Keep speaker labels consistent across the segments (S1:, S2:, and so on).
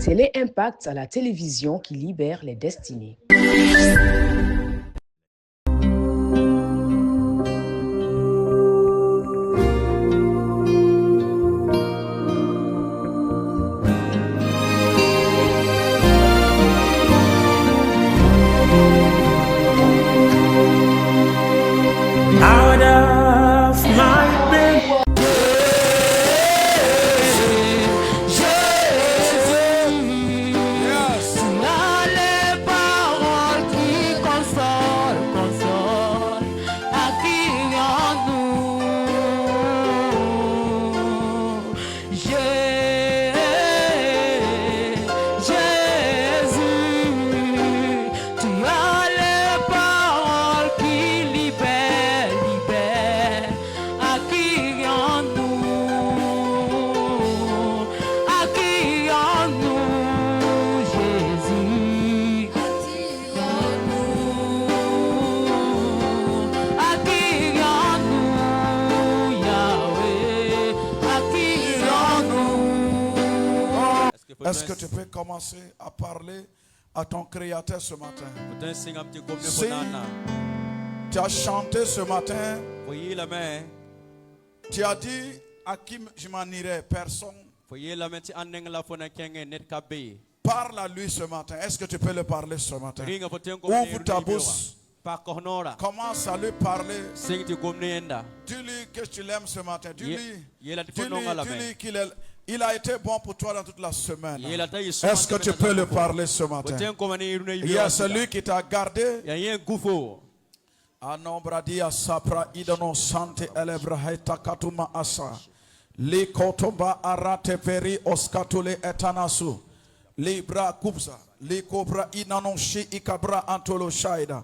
S1: Télé-Impact à la télévision qui libère les destinées.
S2: Out of my bed.
S3: Est-ce que tu peux commencer à parler à ton Créateur ce matin? Si tu as chanté ce matin, tu as dit à qui je m'en irai, personne. Parle à lui ce matin. Est-ce que tu peux le parler ce matin? Ouvre ta bouche. Commence à lui parler. Dis-lui que tu l'aimes ce matin. Dis-lui qu'il a été bon pour toi dans toute la semaine. Est-ce que tu peux le parler ce matin? Il y a celui qui t'a gardé. Anombradia sapra idano sante elebraheta katuma asa. Li kotomba arate peri oskatule etanasu. Libra kubza. Li kobra inanoshi ikabra antolo shaida.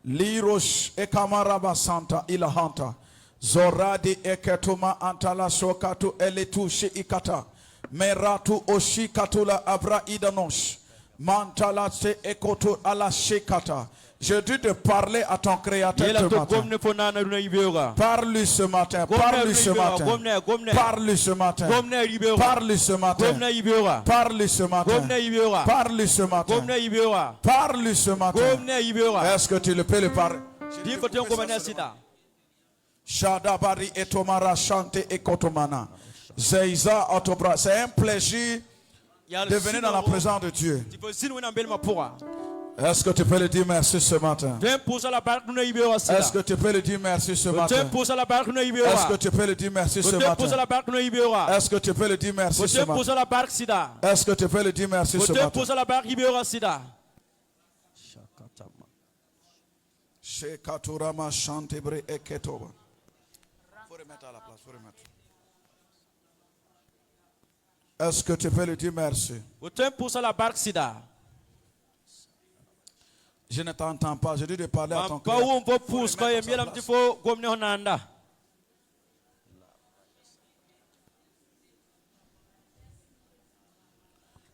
S3: Lirosh ekamaraba santa ilahanta. Zoradi eketuma antala sokatu elitu shi ikata. Meratu oshikatula abra idanosh. Mantala se ekotu ala shikata. Je dis de parler à ton Créateur ce matin. Parle-lui ce matin. Parle-lui ce matin. Parle-lui ce matin. Parle-lui ce matin. Parle-lui ce matin. Parle-lui ce matin. Parle-lui ce matin. Est-ce que tu le peux le parler? Shadabari etomara chante ekotomana. Zeiza otobra. C'est un plaisir de venir dans la présence de Dieu. Est-ce que tu peux le dire merci ce matin? Est-ce que tu peux le dire merci ce matin? Est-ce que tu peux le dire merci ce matin? Est-ce que tu peux le dire merci ce matin? Est-ce que tu peux le dire merci ce matin? Shekaturama chantebre eketoba. Faut remettre à la place, faut remettre. Est-ce que tu peux le dire merci? Je ne t'entends pas. Je dis de parler à ton cœur.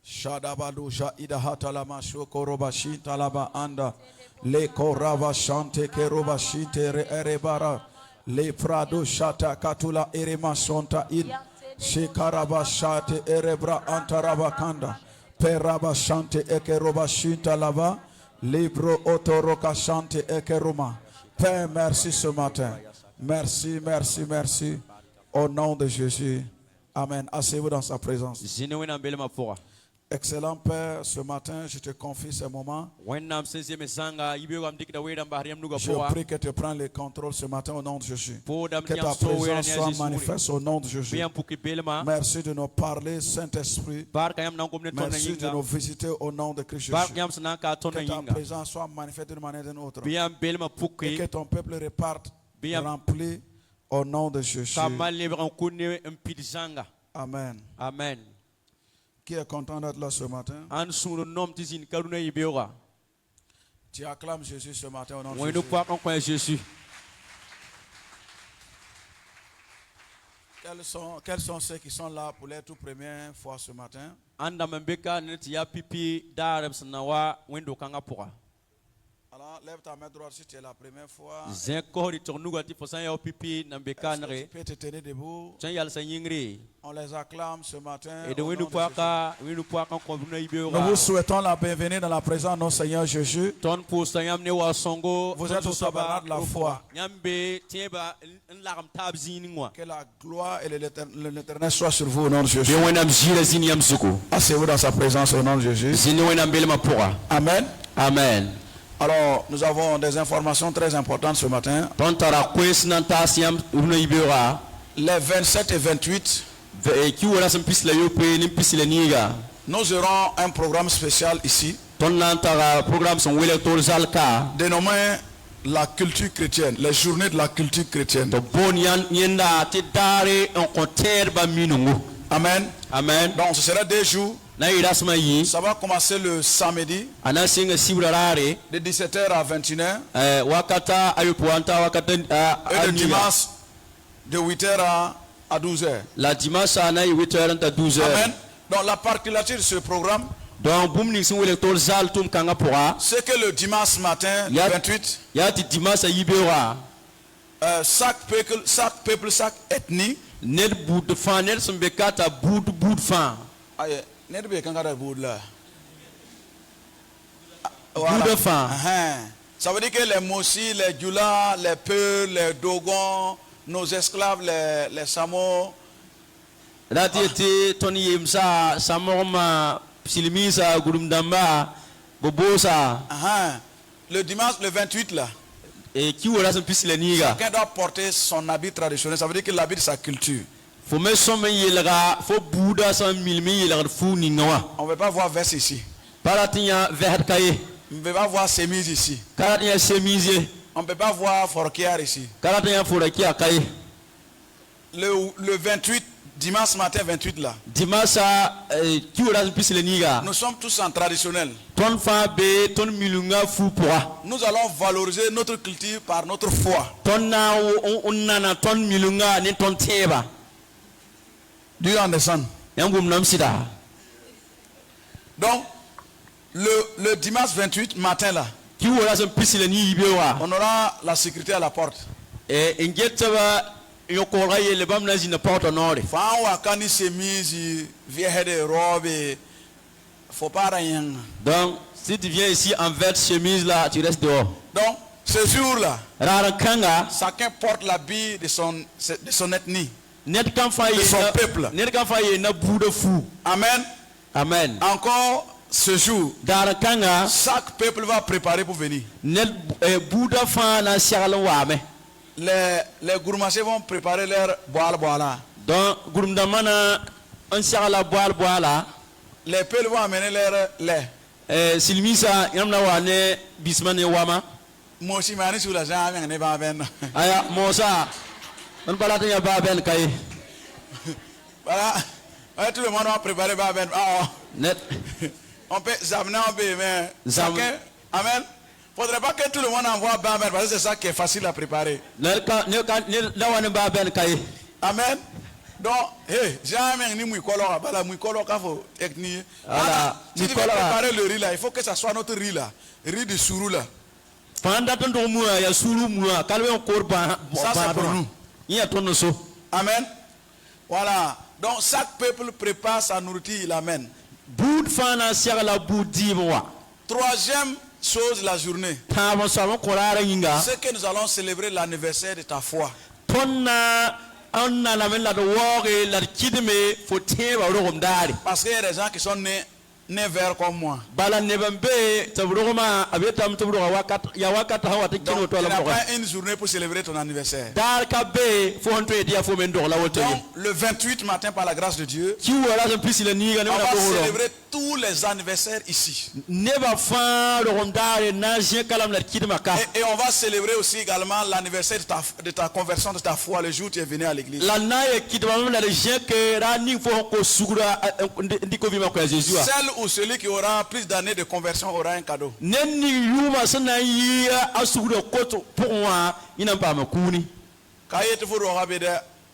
S3: Shadabadu Shaida Hatalama Shokoroba Shintalaba Anda Le Korava Shante Keroba Shinte Erebara Le Prado Shata Katula Erema Sonta In Shekaraba Shate Erebra Antaraba Kanda Peraba Shante Ekeroba Shintalava Libro Otoroka Chante Ekeruma. Père, merci ce matin. Merci, merci, merci. Au nom de Jésus. Amen. Asseyez-vous dans sa présence. Excellent Père, ce matin, je te confie ce moment. Je prie que tu prennes le contrôle ce matin au nom de Jésus. Que ta présence soit manifeste au nom de Jésus. Merci de nous parler, Saint-Esprit. Merci de nous visiter au nom de Christ Jésus. Que ta présence soit manifeste d'une manière ou d'une autre. Et que ton peuple reparte rempli au nom de Jésus. Amen.
S4: Amen.
S3: Qui est content d'être là ce matin? Tu acclames Jésus ce matin au nom de Jésus. Quels sont ceux qui sont là pour la toute première fois ce matin? Alors, lève ta main droite si tu es la première fois.
S4: Zenkori tornuga ti posan ya pipi na
S3: Tu
S4: bekanre.
S3: peux te tenir debout.
S4: Chan yal sanyingri.
S3: On les acclame ce matin.
S4: Et de
S3: au nom
S4: winu
S3: de
S4: puaka konvuna
S3: Jésus.
S4: ibera.
S3: Nous vous souhaitons la bienvenue dans la présence de notre Seigneur Jésus.
S4: Ton pour sanyam ne wa songo.
S3: Vous êtes au tabernacle de la foi.
S4: Nyambe tieba nlagam tab ziningwa.
S3: Que la gloire et l'Éternel soient sur vous au nom de Jésus.
S4: Be wenam jira zini yam suku.
S3: Asseyez-vous dans sa présence au nom de Jésus.
S4: Zini wenam belma pora.
S3: Amen.
S4: Amen.
S3: Alors, nous avons des informations très importantes ce matin.
S4: Ton tara kwes nanta siam una ibera.
S3: Les 27 et 28,
S4: Ki wala sam pis la yope nim pis la niga.
S3: nous aurons un programme spécial ici,
S4: Ton nantara programme son wele tol zalka.
S3: dénommé la culture chrétienne, les journées de la culture chrétienne.
S4: To bon yenda te dare on konter ba minungu.
S3: Amen.
S4: Amen.
S3: Donc, ce sera 2 jours.
S4: Na irasma yi.
S3: Ça va commencer le samedi
S4: Ana singa sibrarare.
S3: de 17h à 21h
S4: Wakata ayupuanta wakata
S3: et le dimanche de 8h à 12h.
S4: La dimanche ana 8h à 12h.
S3: Amen. Donc, la particularité de ce programme,
S4: Donc boum ni singwele tol zal tum kanga pora.
S3: c'est que le dimanche matin, le 28,
S4: Ya ti dimanche yibera.
S3: chaque peuple, chaque ethnie,
S4: Ned bout fan ned sumbekata bout fan.
S3: aïe, n'est-ce pas quand on a bout là?
S4: Bout de fan.
S3: Ça veut dire que les Mossi, les Djoula, les Peuls, les Dogons, nos esclaves, les Samo,
S4: Dati ete Tony Yemsa Samorma Silmisa Gurumdamba Bobosa
S3: le dimanche, le 28 là,
S4: et qui wala son pis la niga.
S3: quelqu'un doit porter son habit traditionnel. Ça veut dire qu'il habite sa culture.
S4: Faut mettre son yelga, faut bouda son milmi yelga fou ningawa.
S3: On ne veut pas voir veste ici.
S4: Paratinya vert kaye.
S3: On ne veut pas voir chemise ici.
S4: Karatinya chemise.
S3: On ne peut pas voir forquière ici.
S4: Karatinya forakia kaye.
S3: Le 28, dimanche matin 28 là,
S4: Dimasa qui wala son pis la niga.
S3: nous sommes tous en traditionnel.
S4: Ton fa be ton milunga fou poa.
S3: Nous allons valoriser notre culture par notre foi.
S4: Ton na on nana ton milunga ni ton teba.
S3: Do you understand?
S4: Yangum nam sida.
S3: Donc, le dimanche 28 matin là,
S4: Qui wala son pis la ni ibewa.
S3: on aura la sécurité à la porte.
S4: Et ingetaba yokora yele bamna zina porte nord.
S3: Fan wa kani chemise, vieille de robe, faut pas rien.
S4: Donc si tu viens ici en vert chemise là, tu restes dehors.
S3: Donc, ce jour-là,
S4: Rara kanga
S3: chacun porte l'habit de son ethnie.
S4: net kan fa
S3: De son peuple.
S4: net kan fa na boude fou.
S3: Amen.
S4: Amen.
S3: Encore ce jour,
S4: Dara kanga
S3: chaque peuple va préparer pour venir.
S4: net boude fa na siala wame.
S3: Les gourmandés vont préparer leur boile.
S4: Donc gurumdamana on siala boala.
S3: Les peuples vont amener leur lait.
S4: Silmisa yamna wane bismane wama.
S3: Moi aussi, je suis là, je ne pas ben.
S4: Aya mosa on balata ya baben kay.
S3: Voilà. Tout le monde va préparer ben.
S4: Net
S3: On peut amener un peu, mais
S4: Zam-
S3: chacun. Amen. Faudrait pas que tout le monde envoie ben parce que c'est ça qui est facile à préparer.
S4: ne wane baben kay.
S3: Amen. Donc, hey, jamais ni mouikolo, bala mouikolo kafo ethnie.
S4: Voilà,
S3: Si tu veux
S4: mouikolo.
S3: préparer le riz là, il faut que ça soit notre riz là, riz de sourou là.
S4: Fanda ton do mua ya sulu mua kalwe on korba.
S3: Ça, c'est pour nous.
S4: Il y a ton so.
S3: Amen. Voilà. Donc chaque peuple prépare sa nourriture, il amène.
S4: Boud fana siara la boudi moi.
S3: Troisième chose de la journée,
S4: Ta mo sa mo korara yinga.
S3: c'est que nous allons célébrer l'anniversaire de ta foi.
S4: Tonna onna la men la do wore la kidme fo teba ro ndari.
S3: Parce qu'il y a des gens qui sont nés verts comme moi.
S4: Bala nebambe tabro ma abetam tabro wakata ya wakata hawa te kino
S3: Donc,
S4: to
S3: tu
S4: la
S3: n'as
S4: mo.
S3: pas une journée pour célébrer ton anniversaire.
S4: Dar ka be fo onto e dia fo men do la wote.
S3: Donc, le 28 matin, par la grâce de Dieu,
S4: Ki wala so pisile ni ga ne
S3: on
S4: na
S3: va
S4: ko.
S3: célébrer tous les anniversaires ici.
S4: Neba fa ro ndari na je kalam la kidma ka.
S3: Et on va célébrer aussi également l'anniversaire de ta conversion, de ta foi, le jour où tu es venu à l'église.
S4: La naye kidma la je que rani fo ko sugura ndiko vima ko Jésus.
S3: Celle ou celui qui aura plus d'années de conversion aura un cadeau.
S4: Nenni yuma sana yi asugura koto pour moi ina pa makuni.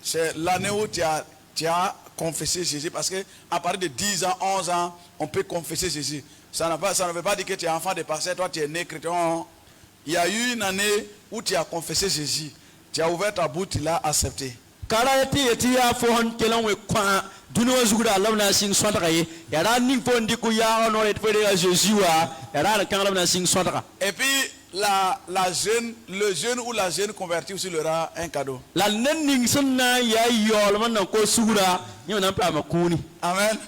S3: C'est l'année où tu as confessé Jésus. Parce qu'à partir de 10 ans, 11 ans, on peut confesser Jésus. Ça ne veut pas dire que tu es enfant de pasteur, toi tu es né chrétien. il y a eu une année où tu as confessé Jésus. Tu as ouvert ta bouche, tu l'as accepté.
S4: Karayati ya fohon kelan we kwa duno zugura Allah na sing swataka ye yara ning fo ndiku ya no et fere Jésus wa yara kan Allah na sing swataka.
S3: Et puis le jeune ou la jeune convertie aussi leur a un cadeau.
S4: La ning sunna ya yol man ko sugura ni na pa makuni.
S3: Amen.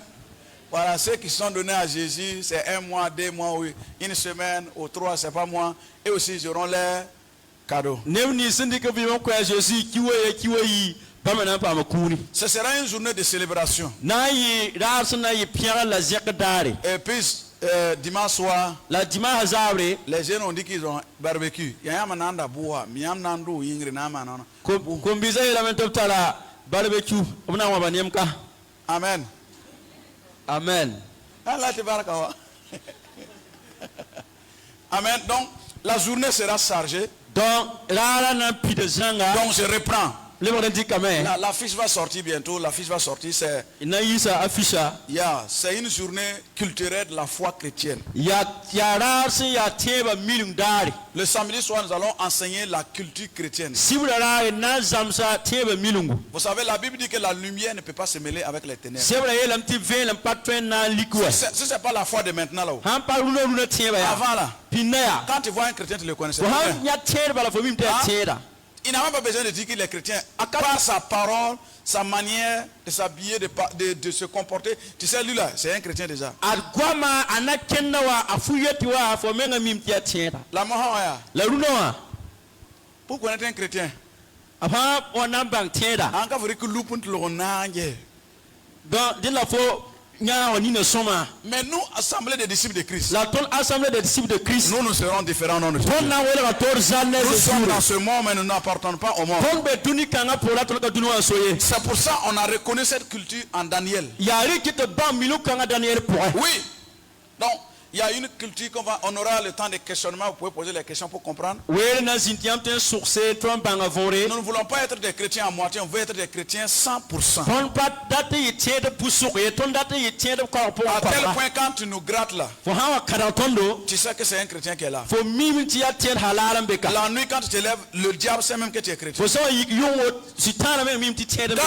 S3: Voilà, ceux qui sont donnés à Jésus, c'est 1 mois, 2 mois, oui, une semaine ou 3, c'est pas moi. Et aussi ils auront leur cadeau.
S4: Nevni sindika bi ko Jésus kiwe yi.
S3: Ce sera une journée de célébration.
S4: Et
S3: puis dimanche soir, les jeunes ont dit qu'ils ont barbecue. Amen.
S4: Amen.
S3: Amen. Donc la journée sera chargée.
S4: Donc
S3: je reprends.
S4: La
S3: fiche va sortir bientôt. La fiche va sortir. C'est une journée culturelle de la foi chrétienne. Le samedi soir, nous allons enseigner la culture chrétienne. Vous savez, la Bible dit que la lumière ne peut pas se mêler avec les ténèbres. Si ce n'est pas la foi de maintenant là. Avant là, quand tu vois un chrétien, tu le connaissais. Il n'a même pas besoin de dire qu'il est chrétien. Par sa parole, sa manière de s'habiller, de se comporter. Tu sais, lui là, c'est un chrétien déjà. La Mohawaya. Pour connaître un chrétien. Mais nous, assemblée des disciples de Christ, nous serons différents. Nous sommes dans ce monde, mais nous n'appartenons pas au monde. C'est pour ça qu'on a reconnu cette culture en Daniel. Oui. Donc, il y a une culture on aura le temps de questionnement. Vous pouvez poser les questions pour comprendre. Nous ne voulons pas être des chrétiens à moitié, on veut être des chrétiens 100%. À tel point quand tu nous grattes là, tu sais que c'est un chrétien qui est là. La nuit quand tu te lèves, le diable sait même que tu es chrétien.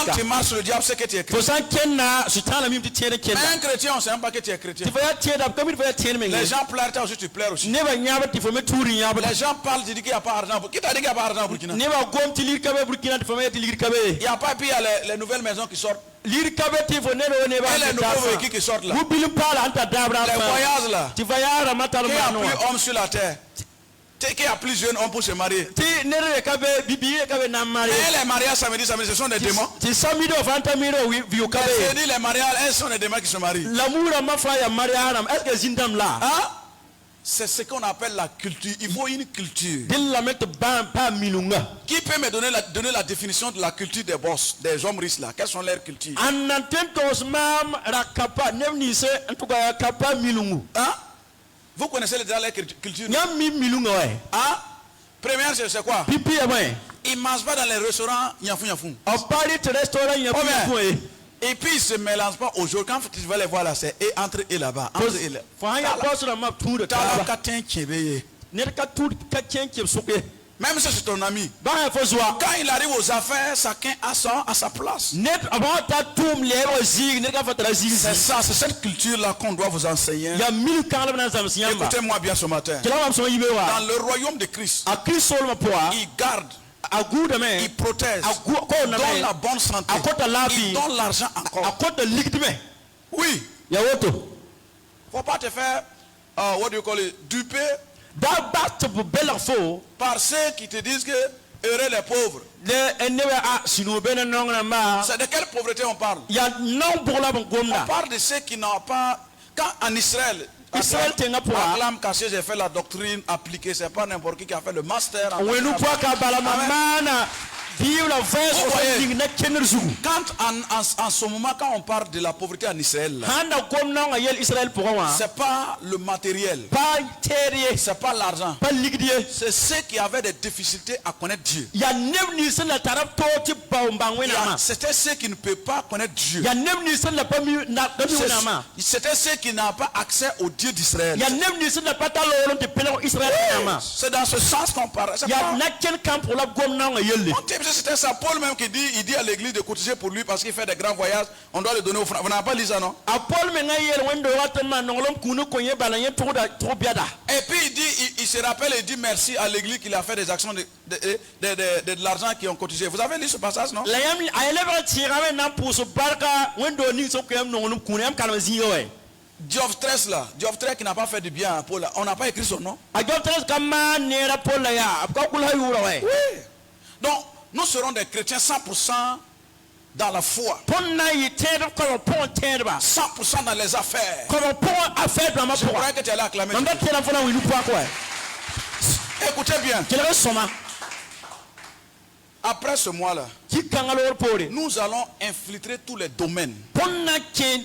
S3: Quand tu marches, le diable sait que tu es chrétien. Mais un chrétien, on ne sait même pas que tu es chrétien. Les gens pleurent, toi aussi tu pleures aussi. Les gens parlent, tu dis qu'il n'y a pas d'argent. Qui t'a dit qu'il n'y a pas d'argent au Burkina? Il n'y a pas, et puis il y a les nouvelles maisons qui sortent. Et les nouveaux véhicules qui sortent là. Les voyages là. Qui a plus hommes sur la terre. Qui a plus jeunes hommes pour se marier. Et les mariages samedi, ce sont des démons. Les mariages, ce sont des démons qui se marient. C'est ce qu'on appelle la culture. Il faut une culture. Qui peut me donner la définition de la culture des boss, des hommes riches là? Quelles sont leurs cultures? Vous connaissez déjà la culture? Première, c'est quoi? Ils ne mangent pas dans les restaurants yafou. Et puis ils ne se mélangent pas au jour. Quand tu vas les voir là, c'est entre eux là-bas. Même si c'est ton ami. Quand il arrive aux affaires, chacun a sa place. C'est ça, c'est cette culture-là qu'on doit vous enseigner. Écoutez-moi bien ce matin. Dans le royaume de Christ, il garde, il protège, il donne la bonne santé, il donne l'argent encore. Oui. Il ne faut pas te faire, duper par ceux qui te disent que heureux les pauvres. C'est de quelle pauvreté on parle? On parle de ceux qui n'ont pas. Quand en Israël, Aklam Kaché, j'ai fait la doctrine appliquée. C'est pas n'importe qui a fait le master.
S4: Vive la verse
S3: Vous voyez,
S4: of na kenner zugu.
S3: quand en ce moment, quand on parle de la pauvreté en Israël, là,
S4: Handa gomna nga yel Israël pour moi.
S3: c'est pas le matériel,
S4: Pas terrier,
S3: c'est pas l'argent,
S4: pas ligdier.
S3: c'est ceux qui avaient des difficultés à connaître Dieu.
S4: Ya nem ni sen la tarap to ti bambangwe na ma.
S3: C'était ceux qui ne peuvent pas connaître Dieu.
S4: Ya nem ni sen la pa mi na mi na ma.
S3: C'était ceux qui n'ont pas accès au Dieu d'Israël.
S4: Ya nem ni sen la pa ta lo te pele Israël na ma.
S3: C'est dans ce sens qu'on parle. C'est
S4: Ya
S3: pas-
S4: na ken camp pour la gomna nga yelle.
S3: C'était ça, Paul même qui dit, il dit à l'église de cotiser pour lui parce qu'il fait des grands voyages, on doit le donner aux frères. Vous n'avez pas lu ça, non?
S4: A Paul me nga yel wendo watama nongolom kunu konye balanye trop biada.
S3: Et puis il dit, il se rappelle et dit merci à l'église qu'il a fait des actions de l'argent qui ont cotisé. Vous avez lu ce passage, non?
S4: La yam ayeleba tirawe na puso barka wendo ni so ko yam nongolom kunu yam kalma zinga we.
S3: Dioptrès là, Dioptrès qui n'a pas fait du bien à Paul là, on n'a pas écrit son nom.
S4: A Dioptrès kama nera Paul la ya. Abka kula yura we.
S3: Oui. Donc, nous serons des chrétiens 100% dans la foi,
S4: Ponna yitero ko pon terba.
S3: 100% dans les affaires.
S4: Ko pon affaire dans ma
S3: Je
S4: pour.
S3: croyais que tu allais acclamer.
S4: Manda tera fona winu kwa kwa.
S3: Écoutez bien,
S4: Kele soma.
S3: après ce mois-là,
S4: Ki kangalo pore.
S3: nous allons infiltrer tous les domaines.
S4: Ponna ke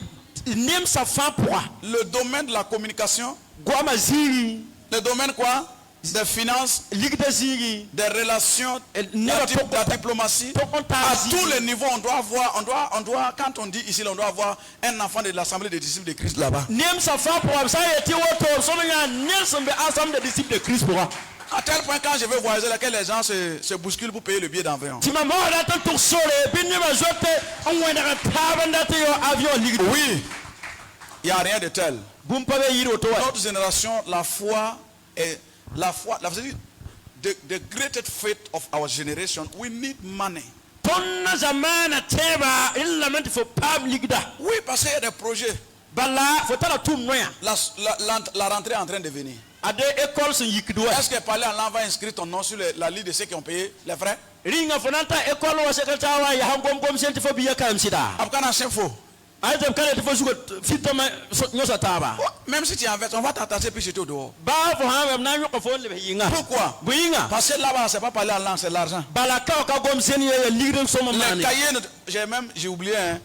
S4: nem sa fa pour.
S3: Le domaine de la communication,
S4: Gwa maziri.
S3: le domaine quoi? Des finances,
S4: Ligda ziri.
S3: des relations,
S4: Ne va pas-
S3: la diplomatie. À tous les niveaux, on doit avoir, on doit, quand on dit ici, on doit avoir un enfant de l'Assemblée des disciples de Christ là-bas.
S4: Nem sa fa pour ça yeti woto so ya Nelson be ensemble des disciples de Christ pour.
S3: À tel point, quand je vais voyager là, que les gens se bousculent pour payer le billet d'avion.
S4: Ti mama da ta tour sore binni ma jote on wenda ka tabanda te yo avion ligda.
S3: Oui, il n'y a rien de tel.
S4: Bumpa be yiro to wa.
S3: Notre génération, la foi est vous savez, the greatest faith of our generation, we need money.
S4: Tonna zamana teba illa man fo pab ligda.
S3: Oui, parce qu'il y a des projets.
S4: Bala fo tala tum noya.
S3: La rentrée est en train de venir.
S4: Ade école sun yikdo.
S3: Est-ce que parler en langue va inscrire ton nom sur la liste de ceux qui ont payé les frais?
S4: Ringa fonanta école wa secrétaire wa ya hangom kom senti fo biya kam sida.
S3: Après, on a chef faux.
S4: Aytem kale te fo sugo fitama nyosa taba.
S3: Même si tu es en fait, on va t'attacher puis jeter au dehors.
S4: Ba fo ha na nyoko fo le yinga.
S3: Pourquoi?
S4: Buyinga.
S3: Parce que là-bas, c'est pas parler en langue, c'est l'argent.
S4: Bala ka ka gom seni ya ligdo so
S3: Les
S4: mama.
S3: cahiers, j'ai oublié, hein.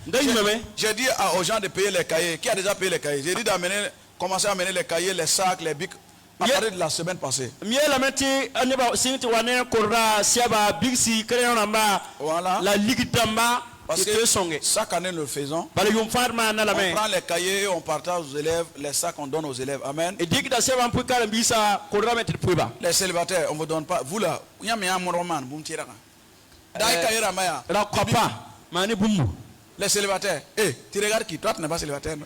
S3: J'ai dit aux gens de payer les cahiers. Qui a déjà payé les cahiers? J'ai dit commencer à amener les cahiers, les sacs, les bics. À partir de la semaine passée.
S4: Miela meti aneba sinti wane korra siaba bigsi créon namba.
S3: Voilà.
S4: La ligdamba.
S3: Parce que chaque année nous le faisons.
S4: Bala yum farma na la
S3: On
S4: main.
S3: prend les cahiers, on partage aux élèves, les sacs on donne aux élèves. Amen.
S4: Et digda seba mpu kala bisa korra metri puiba.
S3: Les célibataires, on ne vous donne pas. Vous là, il y a un roman, vous me tirez.
S4: La papa, mani bumbu.
S3: Les célibataires, tu regardes qui? Toi, tu n'es pas célibataire. Non?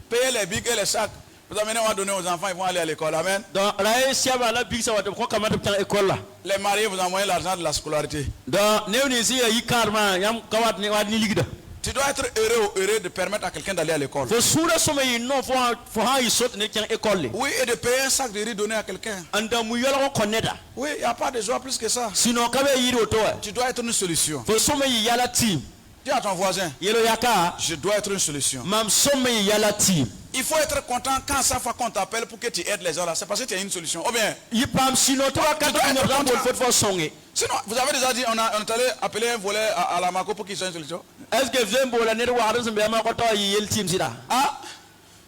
S3: Payez les bics et les sacs. Vous amenez, on va donner aux enfants, ils vont aller à l'école. Amen.
S4: Donc, là, siaba la bigsa wa ko kamata pta école là.
S3: Les mariés, vous envoyez l'argent de la scolarité.
S4: Donc, néwni si yi karma yam kawat ni wad ni ligda.
S3: Tu dois être heureux de permettre à quelqu'un d'aller à l'école.
S4: Fo sura somme yi no fo ha yi sot ne tian école.
S3: Oui, et de payer un sac de riz donné à quelqu'un.
S4: Anda mu yolo ko koneda.
S3: Oui, il n'y a pas de joie plus que ça.
S4: Sinon kabe yi do to.
S3: Tu dois être une solution.
S4: Fo somme yi yala team.
S3: Dis à ton voisin,
S4: Yelo yaka.
S3: je dois être une solution.
S4: Mam somme yi yala team.
S3: Il faut être content quand chaque fois qu'on t'appelle pour que tu aides les gens là. C'est parce que tu as une solution. Ou bien,
S4: Yipam sinon to ka to no rambo fo songe.
S3: sinon, vous avez déjà dit, on est allé appeler un volet à la Marco pour qu'il soit une solution.
S4: Est-ce que Zembo la ner wa rasul be ma ko to yi yel team sida.
S3: Ah,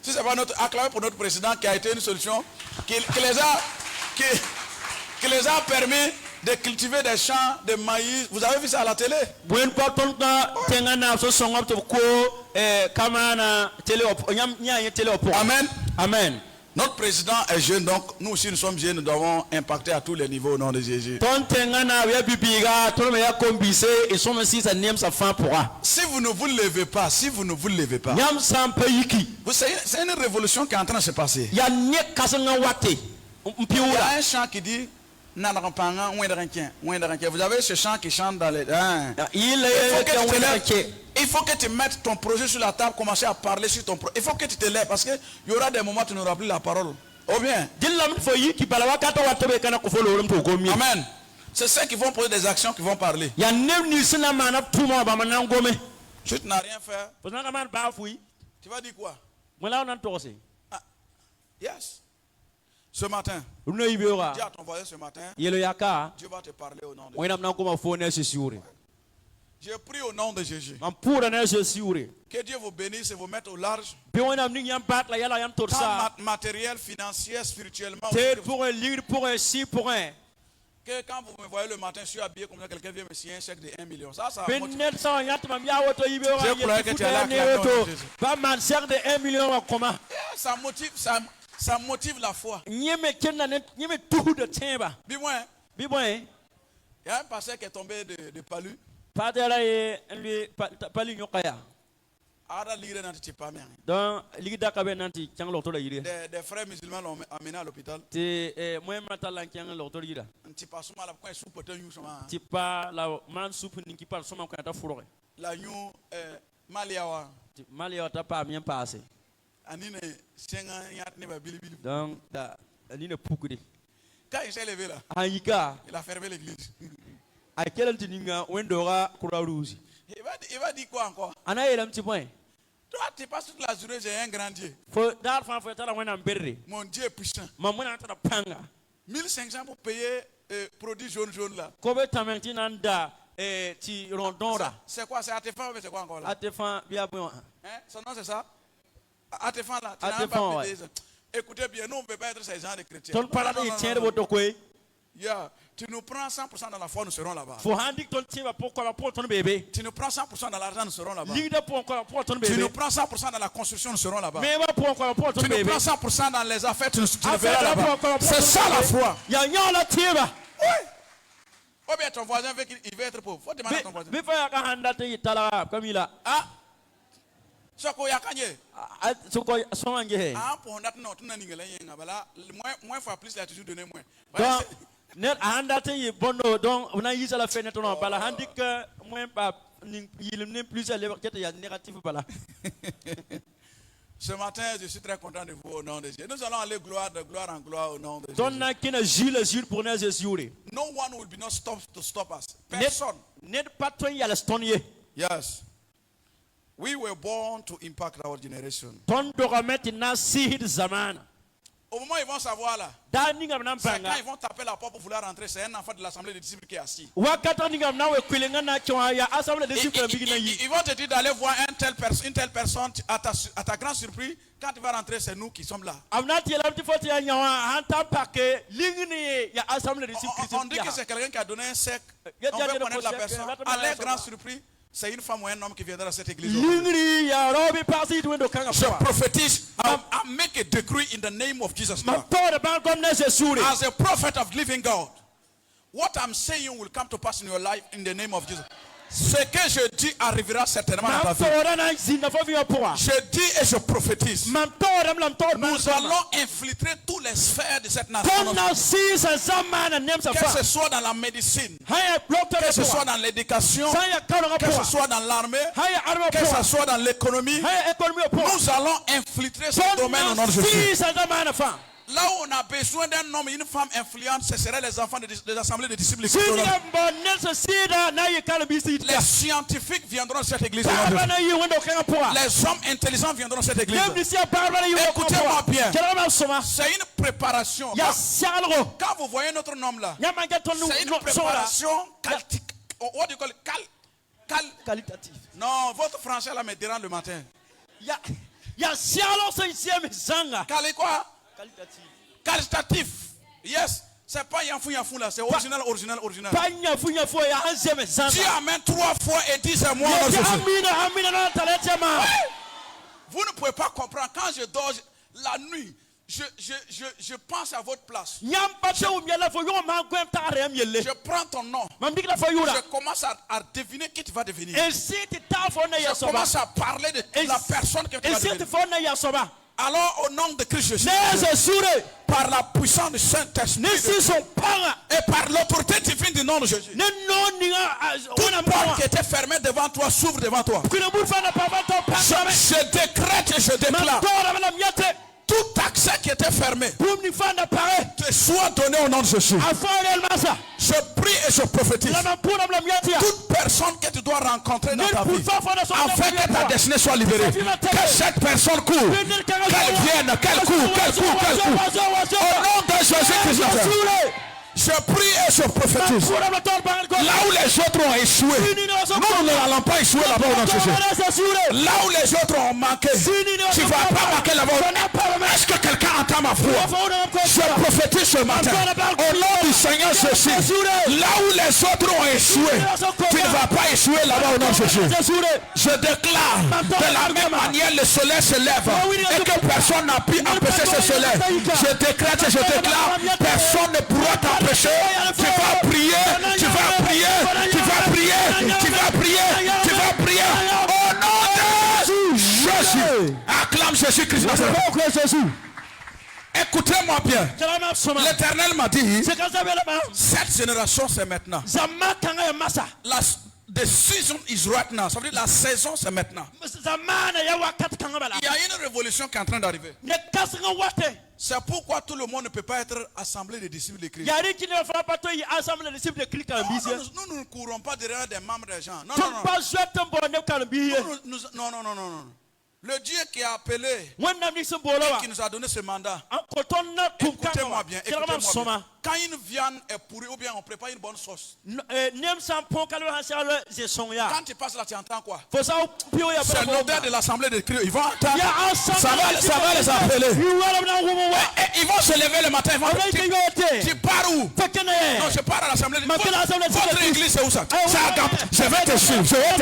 S3: si c'est pas notre acclamé pour notre président qui a été une solution, qui les a permis de cultiver des champs de maïs. Vous avez vu ça à la télé?
S4: Buen paton ka tengana so songop to ko kamana télé op nyam nya télé op.
S3: Amen.
S4: Amen.
S3: Notre président est jeune, donc nous aussi nous sommes jeunes, nous devons impacter à tous les niveaux au nom de Jésus.
S4: Ton tengana ya bibiga to me ya kombise et so me si sa nem sa fan pourra.
S3: Si vous ne vous levez pas,
S4: Nyam sam payiki.
S3: vous savez, c'est une révolution qui est en train de se passer.
S4: Ya ne kasanga wate.
S3: Il y a un chant qui dit vous avez ce chant qui chante dans les. Il faut que tu mettes ton projet sur la table, commencer à parler sur ton projet. Il faut que tu te lèves parce qu'il y aura des moments où tu n'auras plus la parole. Ou bien. Amen. C'est ceux qui vont poser des actions qui vont parler. Si tu n'as rien fait, tu vas dire quoi? Ah, yes. Ce matin,
S4: Uno ibera.
S3: dis à ton voisin ce matin,
S4: Yelo yaka.
S3: Dieu va te parler au nom de Jésus.
S4: Wena mna kuma fone Jésus.
S3: Je prie au nom de Jésus.
S4: Mampura na Jésus.
S3: Que Dieu vous bénisse et vous mette au large.
S4: Bi wena mni yam bat la yala yam torsa.
S3: Tant matériel, financier, spirituellement.
S4: T'es pour un livre, pour un si, pour un.
S3: Que quand vous me voyez le matin, je suis habillé comme ça, quelqu'un vient me signer un chèque de 1 million. Ça
S4: Benet sa yat mam ya woto ibera.
S3: Je croyais que tu allais acclamer au nom de Jésus.
S4: Pas man cher de 1 million wa comment.
S3: ça motive la foi.
S4: Nyeme kenna nyeme tout de timba.
S3: Dis-moi,
S4: Bibon.
S3: il y a un pasteur qui est tombé de palu.
S4: Padela e lui pali nyokaya.
S3: Ada lire dans tes pas bien.
S4: Donc ligida kabe nanti chang lokto la yire.
S3: Des frères musulmans l'ont amené à l'hôpital.
S4: Te moi matala chang lokto yira.
S3: Un petit pas souvent la coin sous potin you sama.
S4: Ti pa la man soup ninki par soma ko ta furo.
S3: La you maliawa.
S4: Mali ota pa mien passé.
S3: Anine senga yat ne ba bilibili.
S4: Donc da ni ne pukudi.
S3: Quand il s'est levé là,
S4: Ayika
S3: il a fermé l'église.
S4: a quel tininga wendora croix rouge.
S3: Il va dire quoi encore?
S4: Ana yelam ti point.
S3: Toi, tu passes toute la journée, j'ai un grand Dieu.
S4: Fo dar fa fo tala wena berre.
S3: Mon Dieu est puissant.
S4: Mamuna ta panga.
S3: 1500 pour payer produits jaune là.
S4: Kobe tamenti nanda ti rondora.
S3: C'est quoi? C'est Atefan ou c'est quoi encore là?
S4: Atefan bien bon.
S3: Hein? Son nom c'est ça? Atefan là.
S4: Atefan, ouais.
S3: Écoutez bien, nous on ne peut pas être ces gens de chrétiens.
S4: Ton parade tient de votre coin.
S3: Yeah. Tu nous prends 100% dans la foi, nous serons là-bas.
S4: Faut handik ton tiba pourquoi pour ton bébé.
S3: Tu nous prends 100% dans l'argent, nous serons là-bas.
S4: Leader pour ton
S3: Tu
S4: bébé.
S3: nous prends 100% dans la construction, nous serons là-bas.
S4: Mais va pour ton
S3: Tu nous
S4: bébé.
S3: prends 100% dans les affaires, tu nous verras
S4: Affaire
S3: là-bas.
S4: là-bas.
S3: C'est ça la foi.
S4: Ya la tiba.
S3: Oui. Ou bien ton voisin veut qu'il veut être pauvre. Faut demander à ton voisin.
S4: Mais fa ka handa te tala comme il a.
S3: Ah. Soko yakanye.
S4: Soko songe.
S3: Ah pour on a non tu n'as n'ingela yenga bala moins fois plus il a toujours donné moins.
S4: Donc net handa te bono donc on a eu la fenêtre non bala handik moins pas il n'est plus à l'évêque il y a négatif bala.
S3: Ce matin, je suis très content de vous au nom de Jésus. Nous allons aller de gloire en gloire au nom de Jésus.
S4: Donna kina Gilles pour nous Jésus.
S3: No one will be not to stop us. Person.
S4: Net patron ya la stonye.
S3: Yes. We were born to impact our generation.
S4: Ton dogamet na sihid zamana.
S3: Au moment où ils vont savoir là,
S4: Dani ngam
S3: c'est quand
S4: nampanga.
S3: ils vont taper la porte pour vouloir rentrer, c'est un enfant de l'assemblée des disciples qui est assis.
S4: Wakata ngam na we kwilenga na chwa ya assemblée des disciples bigina yi.
S3: Ils vont te dire d'aller voir une telle personne, à ta grande surprise, quand tu vas rentrer, c'est nous qui sommes là.
S4: Amnati la mti foti ya nyawa hanta pake lingini ya assemblée des disciples.
S3: On dit que c'est quelqu'un qui a donné un sec. On veut connaître la personne. À leur grande surprise, c'est une femme ou un homme qui viendra à cette église.
S4: Lingini ya robi pasi tu ndo kanga.
S3: Je prophétise, I make a decree in the name of Jesus Christ.
S4: Mapore ban comme na Jésus.
S3: As a prophet of living God, what I'm saying will come to pass in your life in the name of Jesus. Ce que je dis arrivera certainement dans ta vie. Je dis et je prophétise. Nous allons infiltrer toutes les sphères de cette nation. Que ce soit dans la médecine, que ce soit dans l'éducation, que ce soit dans l'armée, que ce soit dans l'économie. Nous allons infiltrer ce domaine au nom de Jésus. Là où on a besoin d'un homme et une femme influente, ce seraient les enfants des assemblées de disciples. Les scientifiques viendront à cette église. Les hommes intelligents viendront à cette église. Écoutez-moi bien. C'est une préparation. Quand vous voyez notre nom là, c'est une préparation qualitative. Non, votre français là me dérange le matin. Quoi? Qualitatif. Yes. C'est pas yafou là, c'est original. Dis amen 3 fois et dis c'est moi. Vous ne pouvez pas comprendre. Quand je dors la nuit, je pense à votre place. Je prends ton nom. Je commence à deviner qui tu vas devenir. Je commence à parler de la personne que tu vas devenir. Alors au nom de Christ Jésus, par la puissance du Saint-Esprit et par l'autorité divine du nom de Jésus, toute porte qui était fermée devant toi s'ouvre devant toi. Je décrète et je déclare Tout accès qui était fermé
S4: te
S3: soit donné au nom de Jésus.
S4: masa.
S3: Je prie et je prophétise. Toute personne que tu dois rencontrer dans ta vie, afin que ta destinée soit libérée, que cette personne court, qu'elle vienne, qu'elle court, qu'elle court, qu'elle court. Au nom de Jésus-Christ. Je prie et je prophétise. Là où les autres ont échoué, nous n'allons pas échouer là-bas au nom de Jésus. Là où les autres ont manqué, tu ne vas pas manquer là-bas. Est-ce que quelqu'un entend ma voix? Je prophétise ce matin. Au nom du Seigneur Jésus. Là où les autres ont échoué, tu ne vas pas échouer là-bas au nom de Jésus. Je déclare de la même manière le soleil se lève et que personne n'a pu empêcher ce soleil. Je déclare, personne ne pourra t'empêcher. Tu vas prier, tu vas prier, tu vas prier, tu vas prier, tu vas prier. Au nom de Jésus. Acclame Jésus-Christ. Écoutez-moi bien. L'Éternel m'a dit, cette génération c'est maintenant. The season is right now. Ça veut dire la saison c'est maintenant. Il y a une révolution qui est en train d'arriver. C'est pourquoi tout le monde ne peut pas être assemblé des disciples de Christ. Nous ne courons pas derrière des membres des gens. Non. Non. Le Dieu qui a appelé, qui nous a donné ce mandat, écoutez-moi bien, quand une viande est pourrie ou bien on prépare une bonne sauce, quand tu passes là, tu entends quoi? C'est l'odeur de l'assemblée de Christ. Ils vont entendre, ça va les appeler. Et ils vont se lever le matin, ils vont dire, tu pars où? Non, je pars à l'assemblée de Christ. Votre église c'est où ça? Je vais te suivre, je vais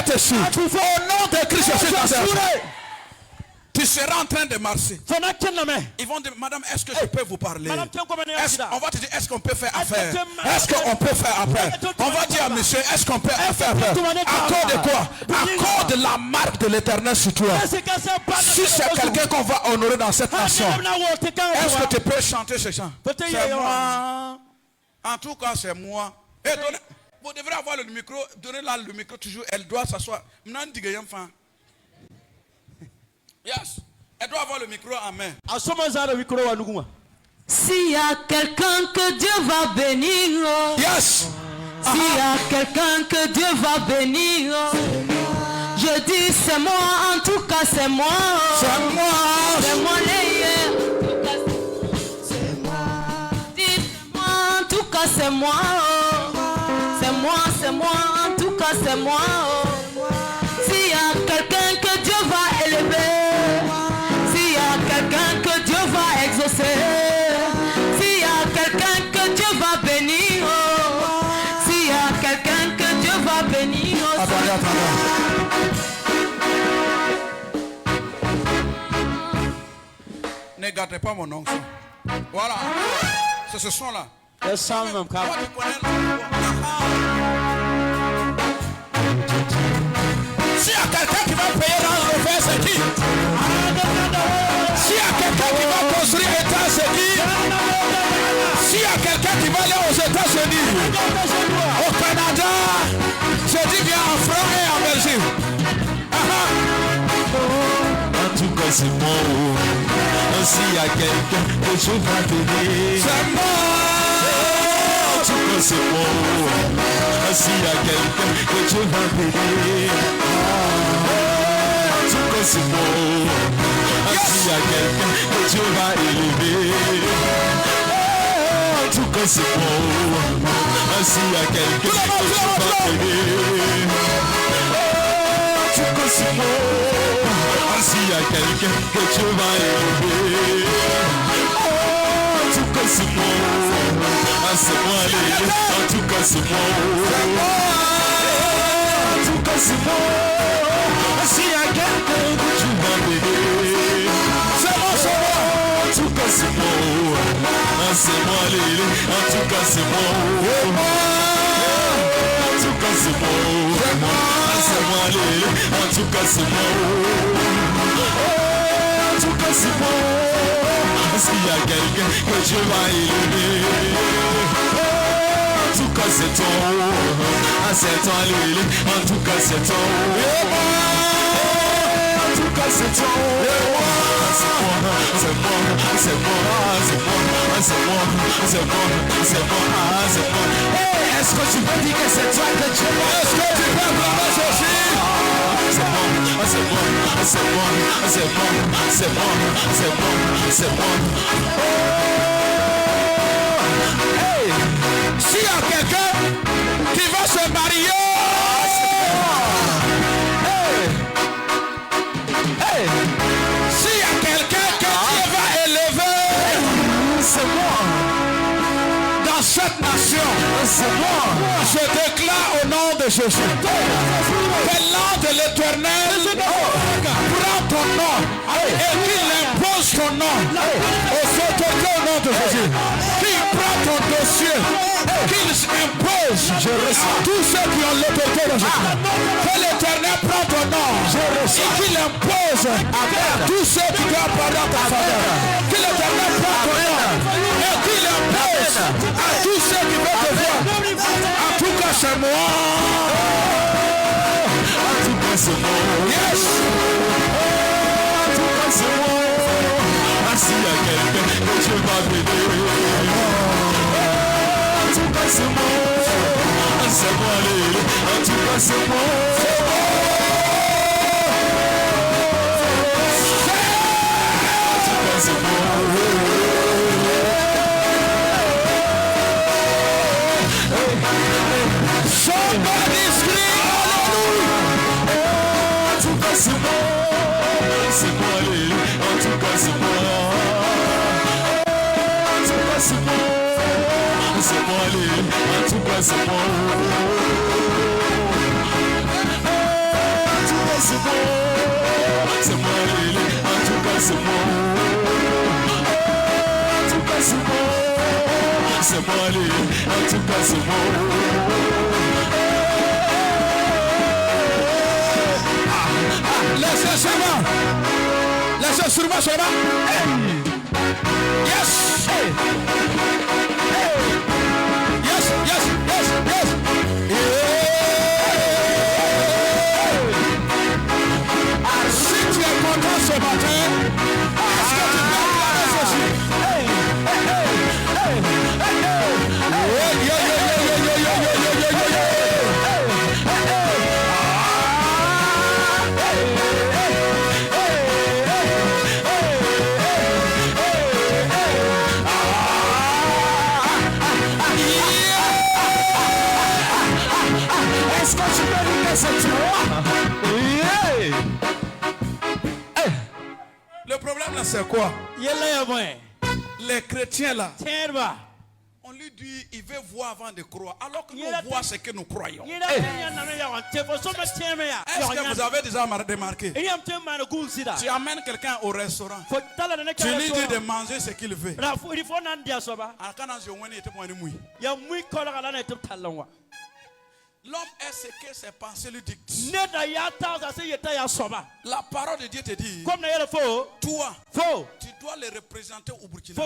S3: te suivre. Au nom de Christ, je suis dans cette. Tu seras en train de marcher. Ils vont dire, madame, est-ce que je peux vous parler? On va te dire, est-ce qu'on peut faire affaire? Est-ce qu'on peut faire affaire? On va dire à monsieur, est-ce qu'on peut faire affaire? À cause de quoi? À cause de la marque de l'Éternel sur toi. Si c'est quelqu'un qu'on va honorer dans cette nation, est-ce que tu peux chanter ce chant? C'est moi. En tout cas, c'est moi. Et vous devrez avoir le micro, donnez-la le micro toujours. Elle doit s'asseoir. Yes. Elle doit avoir le micro en main.
S5: S'il y a quelqu'un que Dieu va bénir,
S3: yes.
S5: S'il y a quelqu'un que Dieu va bénir, je dis c'est moi, en tout cas c'est moi.
S3: C'est moi.
S5: C'est moi c'est moi. Dis c'est moi, en tout cas c'est moi. C'est moi, en tout cas c'est moi. S'il y a quelqu'un que Dieu va élever, s'il y a quelqu'un que Dieu va exaucer, s'il y a quelqu'un que Dieu va bénir, s'il y a quelqu'un que Dieu va bénir.
S3: Ne gâtez pas mon oncle. Voilà. C'est ce son-là.
S4: Le son même cas.
S3: S'il y a quelqu'un qui va payer dans le fait, c'est qui? S'il y a quelqu'un qui va construire l'État, c'est qui? S'il y a quelqu'un qui va aller aux États-Unis, au Canada, je dis bien en France et en Belgique.
S6: En tout cas, c'est moi. S'il y a quelqu'un que je vais bénir,
S3: c'est moi.
S6: En tout cas, c'est moi. S'il y a quelqu'un que je vais bénir, en tout cas, c'est moi. S'il y a quelqu'un que Dieu va élever, en tout cas, c'est moi. S'il y a quelqu'un que Dieu va bénir, en tout cas, c'est moi. S'il y a quelqu'un que Dieu va élever, en tout cas c'est moi. C'est moi l'élu, en tout cas c'est moi. En tout cas c'est moi. S'il y a quelqu'un que tu vas bénir, c'est moi, c'est moi. En tout cas c'est moi. C'est moi l'élu, en tout cas c'est moi. En tout cas c'est moi. C'est moi l'élu, en tout cas c'est moi. En tout cas c'est moi. S'il y a quelqu'un que Dieu va élever, en tout cas c'est toi. C'est toi l'élu, en tout cas c'est toi. En tout cas c'est toi. Est-ce que tu peux dire que c'est toi que Dieu aime? Est-ce que tu peux acclamer Jésus? C'est bon. Hey, s'il y a quelqu'un qui va se marier, s'il y a quelqu'un que Dieu va élever, c'est moi. Dans cette nation, c'est moi. Je déclare au nom de Jésus que l'an de l'Éternel prend ton nom et qu'il impose ton nom aux autorités au nom de Jésus. Qu'il prend ton dossier, qu'il impose à tous ceux qui ont l'autorité de Jésus. Que l'Éternel prend ton nom et qu'il impose à tous ceux qui doivent parler en ta faveur. Que l'Éternel prend ton nom et qu'il impose à tous ceux qui veulent te voir. En tout cas, c'est moi. En tout cas, c'est moi. Yes. En tout cas, c'est moi. S'il y a quelqu'un que Dieu va bénir. En tout cas, c'est moi. C'est moi, en tout cas, c'est moi. En tout cas, c'est moi. Somebody scream hallelujah. En tout cas c'est moi, en tout cas c'est moi. En tout cas c'est moi, en tout cas c'est moi. En tout cas c'est moi, c'est moi, en tout cas c'est moi. En tout cas c'est moi, c'est moi, en tout cas c'est moi. Laissez sûrement. Hey. Yes. Hey. Hey. Yes. Yeah. Si tu es content ce matin, est-ce que tu peux acclamer ceci? Hey. Est-ce que tu peux dire que c'est toi?
S3: Le problème là, c'est quoi? Les chrétiens là, on lui dit il veut voir avant de croire, alors que nous voit ce que nous croyons. Est-ce que vous avez déjà remarqué? Tu amènes quelqu'un au restaurant, tu lui dis de manger ce qu'il veut. L'homme est ce que ses pensées lui dictent. La parole de Dieu te dit, toi, tu dois le représenter au Burkina.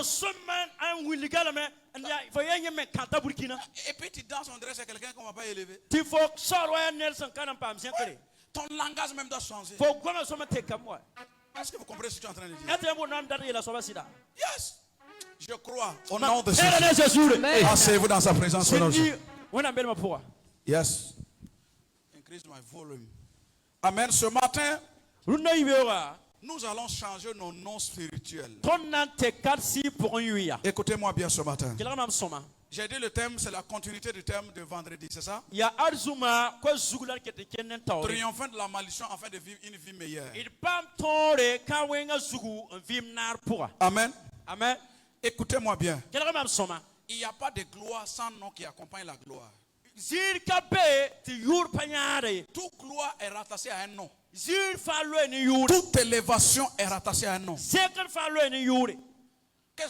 S3: Et puis tu danses, on dirait que c'est quelqu'un qu'on ne va pas élever. Ton langage même doit changer. Est-ce que vous comprenez ce que tu es en train de dire? Yes. Je crois au nom de Jésus. Asseyez-vous dans sa présence. Yes. Increase my volume. Amen. Ce matin, nous allons changer nos noms spirituels. Écoutez-moi bien ce matin. J'ai dit le thème, c'est la continuité du thème de vendredi, c'est ça? Triomphant de la malédiction afin de vivre une vie meilleure. Amen.
S5: Amen.
S3: Écoutez-moi bien. Il n'y a pas de gloire sans nom qui accompagne la gloire. Toute gloire est rattachée à un nom. Toute élévation est rattachée à un nom. Que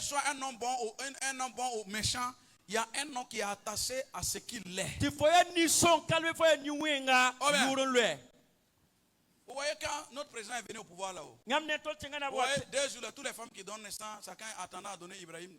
S3: ce soit un nom bon ou méchant, il y a un nom qui est attaché à ce qu'il est. Vous voyez voyez, quand notre président est venu au pouvoir là-haut,
S5: ngam ne to tingana
S3: vous
S5: bo
S3: voyez, 2 jours, là, toutes les femmes qui donnent naissance, chacun attendant à donner Ibrahim.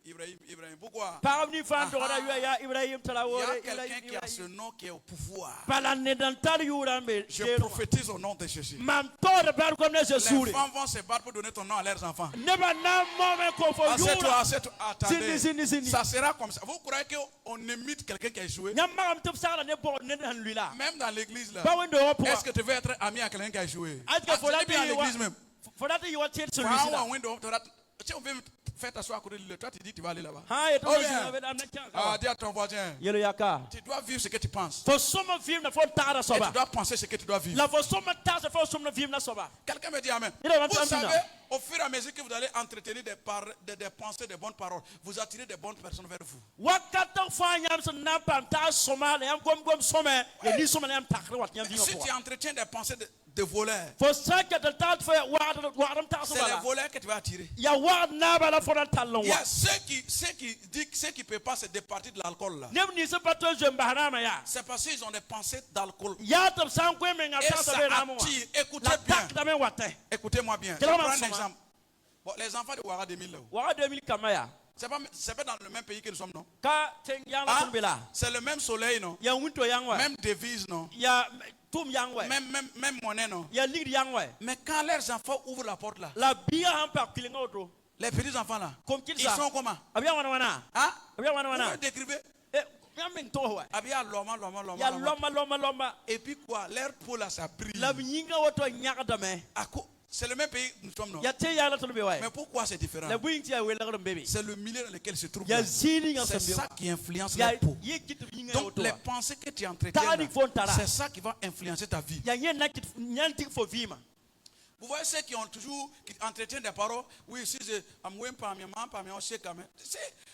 S3: Pourquoi?
S5: param ni fan to ra ya Ibrahim
S3: Il y a
S5: Traoré
S3: quelqu'un qui a ce nom qui est au pouvoir.
S5: pala ne dan tar yurambe
S3: Je prophétise au nom de Jésus.
S5: mam to de bar comme ne
S3: Les
S5: Jésus
S3: femmes vont se battre pour donner ton nom à leurs enfants.
S5: neba na moment ko fo
S3: Assieds-toi,
S5: yura
S3: assieds-toi. Attendez.
S5: Zini.
S3: Ça sera comme ça. Vous croyez qu'on imite quelqu'un qui a échoué?
S5: ngam magam to sala ne bo ne dan lui là
S3: Même dans l'église là.
S5: ba wendo po
S3: Est-ce que tu veux être ami à quelqu'un qui a échoué?
S5: est-ce que faut la
S3: bien à l'église même.
S5: faut la you want to
S3: Quand
S5: celui là
S3: on window, tu veux faire t'asseoir à côté de lui. Toi, tu dis tu vas aller là-bas.
S5: ha et to
S3: Oh,
S5: je
S3: bien.
S5: avec amna kan
S3: Ah, dis à ton voisin.
S5: yelo yaka
S3: Tu dois vivre ce que tu penses.
S5: fo soma film na fo tara
S3: Et
S5: soba
S3: tu dois penser ce que tu dois vivre.
S5: la fo soma tara fo soma film na soba
S3: Quelqu'un me dit Amen.
S5: Il a vingt
S3: Vous
S5: ans,
S3: savez,
S5: Mina.
S3: au fur et à mesure que vous allez entretenir des pensées, des bonnes paroles, vous attirez des bonnes personnes vers vous.
S5: wakata fo nyam so na pam ta soma na yam gom soma ya ni soma na yam takre wat yam vinga
S3: Si
S5: ko
S3: tu entretiens des pensées de voleurs,
S5: fo sanka de ta fo wa ta
S3: c'est
S5: soba
S3: les
S5: la
S3: voleurs que tu vas attirer.
S5: ya wa na ba la fo na talon
S3: Il y
S5: wa
S3: a ceux qui disent, ceux qui ne peuvent pas se départir de l'alcool là.
S5: nem ni se pato je mbaharama ya
S3: C'est parce qu'ils ont des pensées d'alcool.
S5: ya tam san ko me nga
S3: Et
S5: ta
S3: ça
S5: sa be na mo
S3: attire. Écoutez
S5: la
S3: bien.
S5: tak da me wate
S3: Écoutez-moi bien. Je
S5: Quel
S3: prends
S5: homme
S3: un
S5: sont,
S3: exemple. Bon, les enfants de Ouara 2000 là.
S5: wa 2000 kamaya
S3: C'est pas dans le même pays que nous sommes, non?
S5: ka ten yang la
S3: Ah,
S5: tumbela
S3: c'est le même soleil, non?
S5: ya winto yang wa
S3: Même devise, non?
S5: ya tum yang wa
S3: Même monnaie, non?
S5: ya lig yang wa
S3: Mais quand leurs enfants ouvrent la porte là,
S5: la biya han pa kilinga oto
S3: les petits enfants là,
S5: comme qu'il
S3: ils
S5: ça
S3: sont comment?
S5: abia wana
S3: Hein?
S5: abia wana
S3: Vous décrivez?
S5: eh yamin to wa
S3: Abia loma.
S5: ya loma
S3: Et puis quoi? Leur peau là, ça brille.
S5: la nyinga oto nyaka dame
S3: C'est le même pays que nous sommes, non?
S5: ya te ya la to be wa
S3: Mais pourquoi c'est différent?
S5: la buinti ya wela ngam bebe
S3: C'est le milieu dans lequel se trouve.
S5: ya zini nga
S3: C'est
S5: sambe
S3: ça qui influence
S5: ya
S3: leur peau.
S5: ye kit nyinga
S3: Donc
S5: oto
S3: les pensées que tu entretiens,
S5: Tani fontara.
S3: là, c'est ça qui va influencer ta vie.
S5: ya yen nakit nyanti fo vima
S3: Vous voyez ceux qui entretiennent des paroles. Oui, si c'est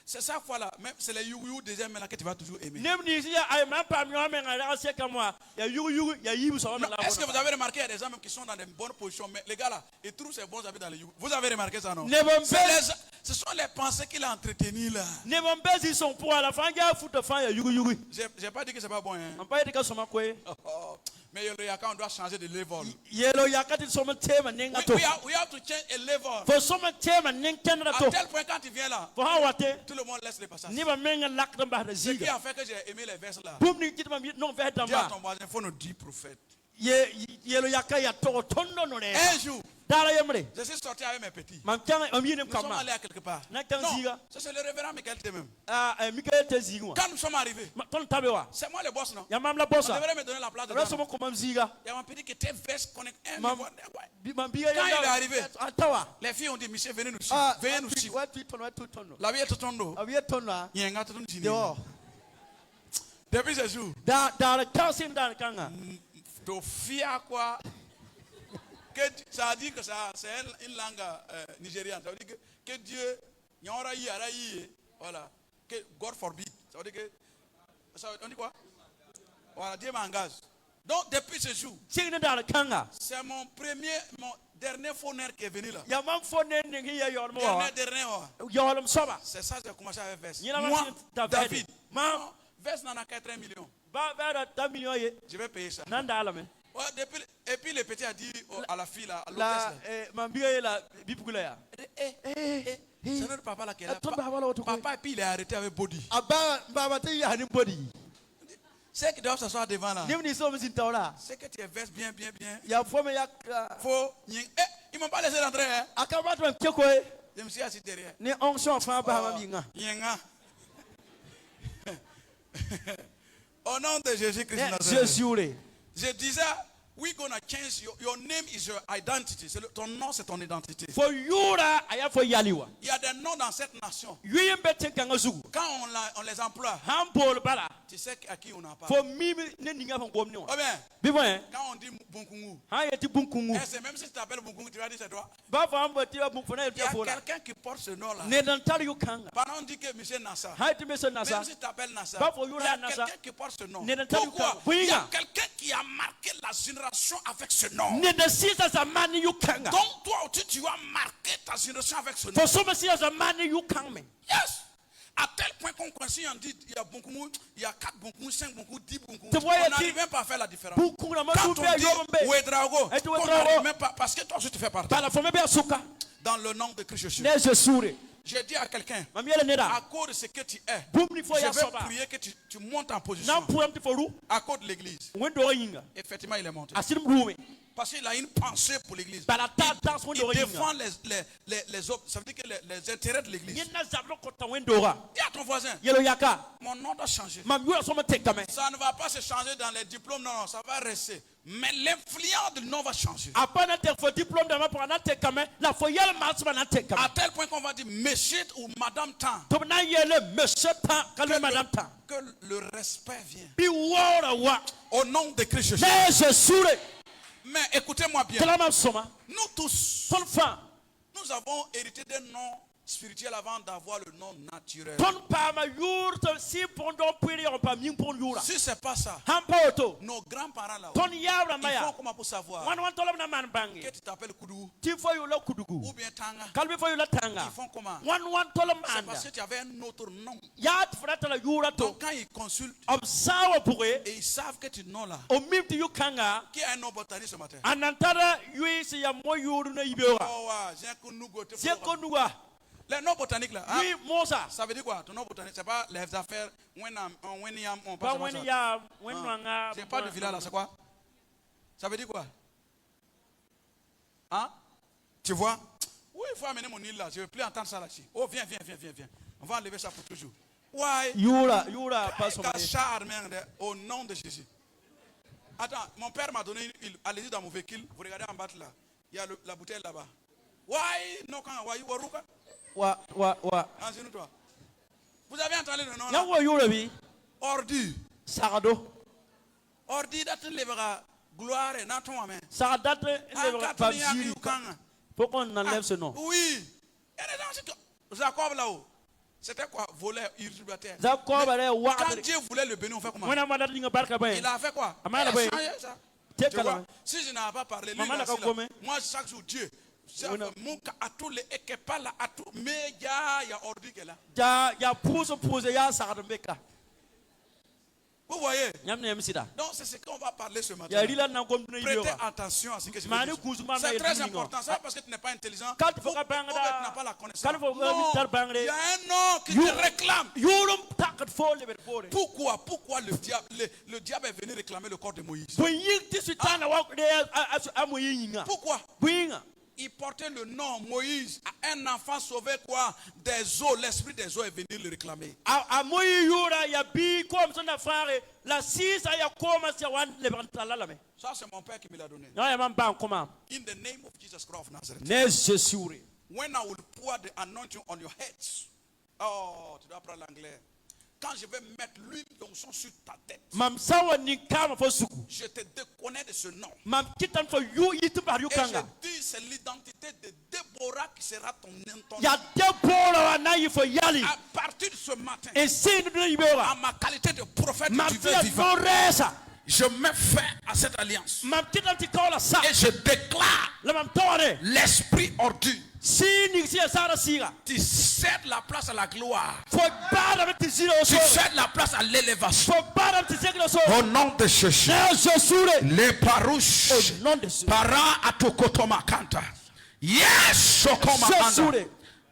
S3: c'est ça fois là. Même c'est les you deuxième là que tu vas toujours aimer.
S5: nem ni ya ay ma pa mi wa me ngara se kamwa ya yugu ya yibu so
S3: Non,
S5: la
S3: est-ce que vous avez remarqué, il y a des gens même qui sont dans des bonnes positions, mais les gars là, ils trouvent ces bons habits dans les you. Vous avez remarqué ça, non?
S5: Ne bon
S3: Ce sont les pensées qu'il a entretenues là.
S5: ne mon bezi son pour la fanga foot fa ya yugu
S3: J'ai pas dit que c'est pas bon, hein.
S5: on pa yete ka soma ko
S3: Oh, mais le yaka, on doit changer de level.
S5: yelo yakati soma tema nenga to
S3: We have to change a level.
S5: fo soma tema nen kenra
S3: À
S5: to
S3: tel point quand tu viens là,
S5: fo ha wate
S3: tout le monde laisse les passages.
S5: ni ba menga lak da ba da
S3: Ce qui
S5: ziga
S3: a fait que j'ai aimé les versets là.
S5: bum ni kitma non ve
S3: Dis à
S5: damba
S3: ton voisin, il faut nous dire prophète.
S5: yelo yakka ya to tondo no ne
S3: Un jour,
S5: dala yemre
S3: je suis sorti avec mes petits.
S5: mam kan am yinem
S3: Nous sommes
S5: kama
S3: allés à quelque part.
S5: Na kan
S3: Non,
S5: ziga.
S3: ça c'est le révérend Michael Temem.
S5: Mikael te zigwa
S3: Quand nous sommes arrivés,
S5: ton tabewa
S3: c'est moi le boss, non?
S5: ya mam la
S3: On
S5: bossa
S3: devrait me donner la place de
S5: raso mo ko mam ziga
S3: Il y a un petit qui était veste connect.
S5: Mam- mam biga
S3: Quand il est arrivé,
S5: atawa
S3: les filles ont dit, monsieur, venez nous suivre. Venez nous suivre.
S5: wa tono
S3: La vie est tout en dos.
S5: abiye tono
S3: Il y a un gars tout en dîner.
S5: yo
S3: Depuis ce jour,
S5: da kasin da kanga
S3: to fia quoi? Ça dit que ça, c'est une langue nigériane. Ça veut dire que Dieu, voilà, que God forbid. Ça veut dire que, on dit quoi? Voilà, Dieu m'engage. Donc, depuis ce jour,
S5: singna da kanga
S3: c'est mon dernier phonère qui est venu là.
S5: ya mam fone ne ya yormo
S3: Dernier, ouais.
S5: yolum soba
S3: C'est ça que j'ai commencé avec Vest.
S5: Yina
S3: Moi,
S5: ma David.
S3: David,
S5: Mam.
S3: Vest n'en a 4 millions.
S5: ba da 2 millions ye
S3: Je vais payer ça.
S5: nanda ala me
S3: Ouais, et puis le petit a dit à la fille là, à
S5: la
S3: l'hôtesse là.
S5: mam biga ye la bipugula ya
S3: C'est notre papa là qui est là.
S5: Ton papa là,
S3: Papa, et puis il est arrêté avec body.
S5: aba baba te ya ni body
S3: C'est qui doivent s'asseoir devant là.
S5: nim ni so mi sintaura
S3: C'est que tu es veste bien.
S5: ya fome ya
S3: Faut. Ils m'ont pas laissé rentrer, hein.
S5: akaba to keko e
S3: Je me suis assis derrière.
S5: ni onction fa ba ma binga
S3: Yenga. Au nom de Jésus-Christ de Nazareth.
S5: Jésus
S3: Je disais, we're gonna change your name is your identity. Ton nom, c'est ton identité.
S5: for yura aya for yaliwa
S3: Il y a des noms dans cette nation.
S5: yuyem beten kanga zugu
S3: Quand on les emploie,
S5: hambol bala
S3: tu sais à qui on en parle.
S5: for mimi ne ninga fa bomni wa
S3: Oh bien,
S5: bibo hein
S3: quand on dit Bunkungu,
S5: ha yeti bunkungu
S3: c'est même si tu t'appelles Bunkungu, tu vas dire c'est toi.
S5: ba fa ambo ti ba bunfona
S3: Il y
S5: yeti
S3: a
S5: fona
S3: quelqu'un qui porte ce nom-là.
S5: ne dan tar yu kanga
S3: Pendant on dit que M. Nassa.
S5: ha yeti meso
S3: Même
S5: nasa
S3: si tu t'appelles Nassa,
S5: Bah, faut
S3: il y
S5: Yola
S3: a
S5: Nassa.
S3: quelqu'un qui porte ce nom.
S5: Ne dan tar yu
S3: Pourquoi?
S5: kanga
S3: Il y a
S5: winga
S3: quelqu'un qui a marqué la génération avec ce nom.
S5: ne da sisa zamani yu kanga
S3: Donc toi aussi tu as marqué ta génération avec ce nom.
S5: for so sisa zamani yu kanga
S3: Yes. À tel point qu'on consigne, on dit il y a beaucoup, il y a 4 beaucoup, 5 beaucoup, 10 beaucoup.
S4: Tu vois,
S3: On n'arrive même pas à faire la différence.
S4: Beaucoup na
S3: Quand on dit Ouedraogo,
S4: Et tu
S3: on
S4: Ouedraogo.
S3: n'arrive même pas parce que toi aussi tu fais partie.
S4: Para fome be asuka.
S3: Dans le nom de Christ Jésus.
S4: Ne Jesure.
S3: J'ai dit à quelqu'un,
S4: Mami ele neda.
S3: à cause de ce que tu es,
S4: Bumni fo
S3: je
S4: ya
S3: vais
S4: soba.
S3: prier que tu montes en position.
S4: Na puam ti foru.
S3: À cause de l'église.
S4: Wendo yinga.
S3: Effectivement, il est monté.
S4: Asirim rume.
S3: Parce qu'il a une pensée pour l'église.
S4: Para ta ta so
S3: Il
S4: wendo yinga.
S3: défend les autres. Ça veut dire que les intérêts de l'église.
S4: Yena zablo kota wendo ra.
S3: Dis à ton voisin,
S4: Yelo yaka.
S3: mon nom doit changer.
S4: Mam yura so tekame.
S3: Ça ne va pas se changer dans les diplômes, non, ça va rester. Mais l'influence du nom va changer.
S4: Apana te fo diplôme de ma pour na tekame. La fo yel masma na tekame.
S3: À tel point qu'on va dire monsieur ou madame Tan.
S4: To na yele monsieur ta kale madame ta.
S3: Que le respect vient.
S4: Bi wora wa.
S3: Au nom de Christ Jésus.
S4: Ne Jesure.
S3: Mais écoutez-moi bien.
S4: Kalama soma.
S3: Nous tous,
S4: Ton fa.
S3: nous avons hérité d'un nom spirituel avant d'avoir le nom naturel.
S4: Ton pa ma yurta si pondo piri on pa min pon yura.
S3: Si c'est pas ça,
S4: Hampa oto.
S3: nos grands-parents là,
S4: Ton yabra
S3: ils
S4: maya.
S3: font comment pour savoir
S4: Wan wan tolam na man
S3: que
S4: bangi.
S3: tu t'appelles Koudou
S4: Ti fo yulo kudugu.
S3: ou bien Tanga.
S4: Kalbi fo yulo tanga.
S3: Ils font comment?
S4: Wan wan tolam
S3: C'est
S4: anda.
S3: parce que tu avais un autre nom.
S4: Ya frata la yura to.
S3: Donc quand ils consultent
S4: Obsawa pure.
S3: et ils savent que tu nom là,
S4: O mimti yukanga.
S3: qui a un nom botanique ce matin?
S4: Anantara yui si ya mo yuru na ibera.
S3: Oh, ouais, j'ai un coup de nous goûter.
S4: Si konuga.
S3: Les noms botaniques là, hein?
S4: Oui, Mosa.
S3: Ça veut dire quoi? Ton nom botanique, c'est pas les affaires. On
S4: Ba
S3: passe
S4: wen
S3: ça.
S4: ya wen wanga.
S3: J'ai pas de village là, c'est quoi? Ça veut dire quoi? Hein? Tu vois? Oui, il faut amener mon île là. Je ne veux plus entendre ça là-dessus. Oh, viens. On va enlever ça pour toujours. Ouais.
S4: Yura pas son.
S3: Cachard, merde, au nom de Jésus. Attends, mon père m'a donné allez-y dans mon véhicule. Vous regardez en bas là. Il y a la bouteille là-bas. Ouais, non, quand waruka.
S4: Wa.
S3: Enseigne toi. Vous avez entendu le nom
S4: Ya
S3: là?
S4: wo yura bi.
S3: Ordi.
S4: Sarado.
S3: Ordi date levera gloire et ton amen.
S4: Saradat le pas ziri. Faut qu'on enlève ce nom.
S3: Oui. Il y a des gens qui Jacob là-haut. C'était quoi? Voleur, usurpateur.
S4: Jacob ale wa.
S3: Quand Dieu voulait le bénir, on fait comment?
S4: Wana mada dinga barka bay.
S3: Il a fait quoi? Il
S4: Amana
S3: a
S4: bay.
S3: changé ça.
S4: Te
S3: Tu vois?
S4: kala.
S3: Si je n'avais pas parlé, lui,
S4: Maman
S3: là,
S4: n'a
S3: c'est
S4: pas
S3: là.
S4: commis.
S3: Moi, chaque jour, Dieu.
S4: Una-
S3: Mon cas à tous les et pas là à tout. Mais il y a ordi qui est là.
S4: Ya pose ya saradembeka.
S3: Vous voyez?
S4: Nyamne msida.
S3: Donc, c'est ce qu'on va parler ce matin.
S4: Ya rila na gomduna
S3: Prêtez
S4: ibera.
S3: attention à ce que je
S4: Mani
S3: veux dire.
S4: kuzuma na
S3: C'est très
S4: yedingo.
S3: important. Ça, parce que tu n'es pas intelligent.
S4: Quand tu
S3: Ou
S4: feras
S3: ou bien
S4: bangada-
S3: tu n'as pas la connaissance.
S4: Quand tu feras
S3: Non.
S4: vitar bangre-
S3: Il y a un nom qui
S4: You-
S3: te réclame.
S4: Yurum takat fo le bore.
S3: Pourquoi le diable est venu réclamer le corps de Moïse?
S4: Buyin ti sutana wa de amoyinga.
S3: Pourquoi?
S4: Buyinga.
S3: Il portait le nom Moïse à un enfant sauvé quoi? Des eaux. L'esprit des eaux est venu le réclamer.
S4: Amoyi yura ya bi comme son frère la sisa ya koma sia wan le bantala la me.
S3: Ça, c'est mon père qui me l'a donné.
S4: Na ya mamba koma.
S3: In the name of Jesus Christ of Nazareth.
S4: Ne Jesure.
S3: When I will pour the anointing on your heads. Oh, tu dois apprendre l'anglais. Quand je vais mettre l'huile d'onction sur ta tête,
S4: Mam sawa ni kama fo suku.
S3: je te déconnais de ce nom.
S4: Mam kitan fo yu yitu bar yu
S3: Et
S4: kanga.
S3: je dis, c'est l'identité de Déborah qui sera ton nom.
S4: Ya debora wa na yi fo yali.
S3: À partir de ce matin,
S4: E sin de ibera.
S3: à ma qualité de prophète
S4: Mam
S3: du Dieu
S4: tia
S3: vivant,
S4: foresa.
S3: je mets fin à cette alliance.
S4: Mam kitan ti kawla sa.
S3: Et je déclare
S4: La mam tawale.
S3: l'esprit ordu
S4: Si ni si sara sira.
S3: qui cède la place à la gloire.
S4: Fo bara ti zira
S3: Tu
S4: oso.
S3: cèdes la place à l'élévation.
S4: Fo bara ti segla so.
S3: Au nom de Jésus.
S4: Ne Jesure.
S3: Les parouches.
S4: Au nom de Jésus.
S3: Para atokotoma kanta. Yes, sokoma anda.
S4: Jesure.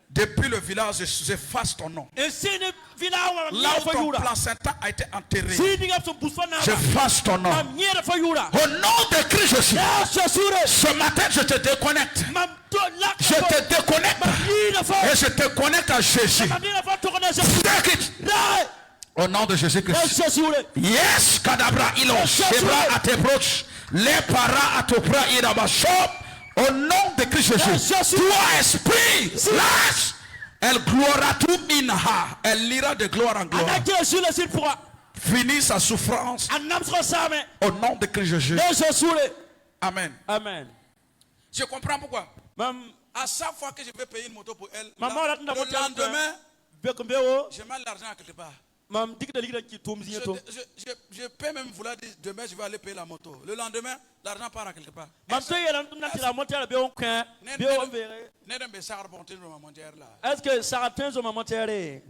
S3: Depuis le village, j'efface ton nom.
S4: E sin vila wa
S3: Là
S4: mi
S3: où
S4: fo
S3: ton
S4: yura.
S3: placenta a été enterré,
S4: Si ni ngap so busfa na.
S3: j'efface ton nom.
S4: Mam nyere fo yura.
S3: Au nom de Christ Jésus.
S4: Ne Jesure.
S3: Ce matin, je te déconnecte.
S4: Mam to lak.
S3: Je te déconnecte.
S4: Ni fo.
S3: Et je te connecte à Jésus.
S4: Mam ni fo to na Jésus.
S3: Take it.
S4: Dai.
S3: Au nom de
S4: Ne
S3: Jésus-Christ.
S4: Jesure.
S3: Yes, kadabra ilos. Shebra atebroch. Les para atopra irabashop. Au nom de Christ Jésus. Toi, esprit, lâche. Elle gloira tout minha. Elle lira de gloire en gloire.
S4: Ana Jésus le sin pour.
S3: Finit sa souffrance.
S4: Anam so same.
S3: Au nom de Christ Jésus.
S4: Ne Jesure.
S3: Amen.
S4: Amen.
S3: Je comprends pourquoi.
S4: Mam
S3: À chaque fois que je vais payer une moto pour elle,
S4: Maman,
S3: le
S4: là, tu n'as pas
S3: lendemain,
S4: bekombewo.
S3: je mets l'argent à quelque part.
S4: Mam dik de ligra ki tom
S3: Je,
S4: zinto.
S3: je peux même vouloir dire demain je vais aller payer la moto. Le lendemain, l'argent part à quelque part.
S4: Mam to yela tum na tira montere be on kan. Be on vere.
S3: N'est pas ça remonter dans ma mondière là.
S4: Est-ce que ça atteint zo mamontere?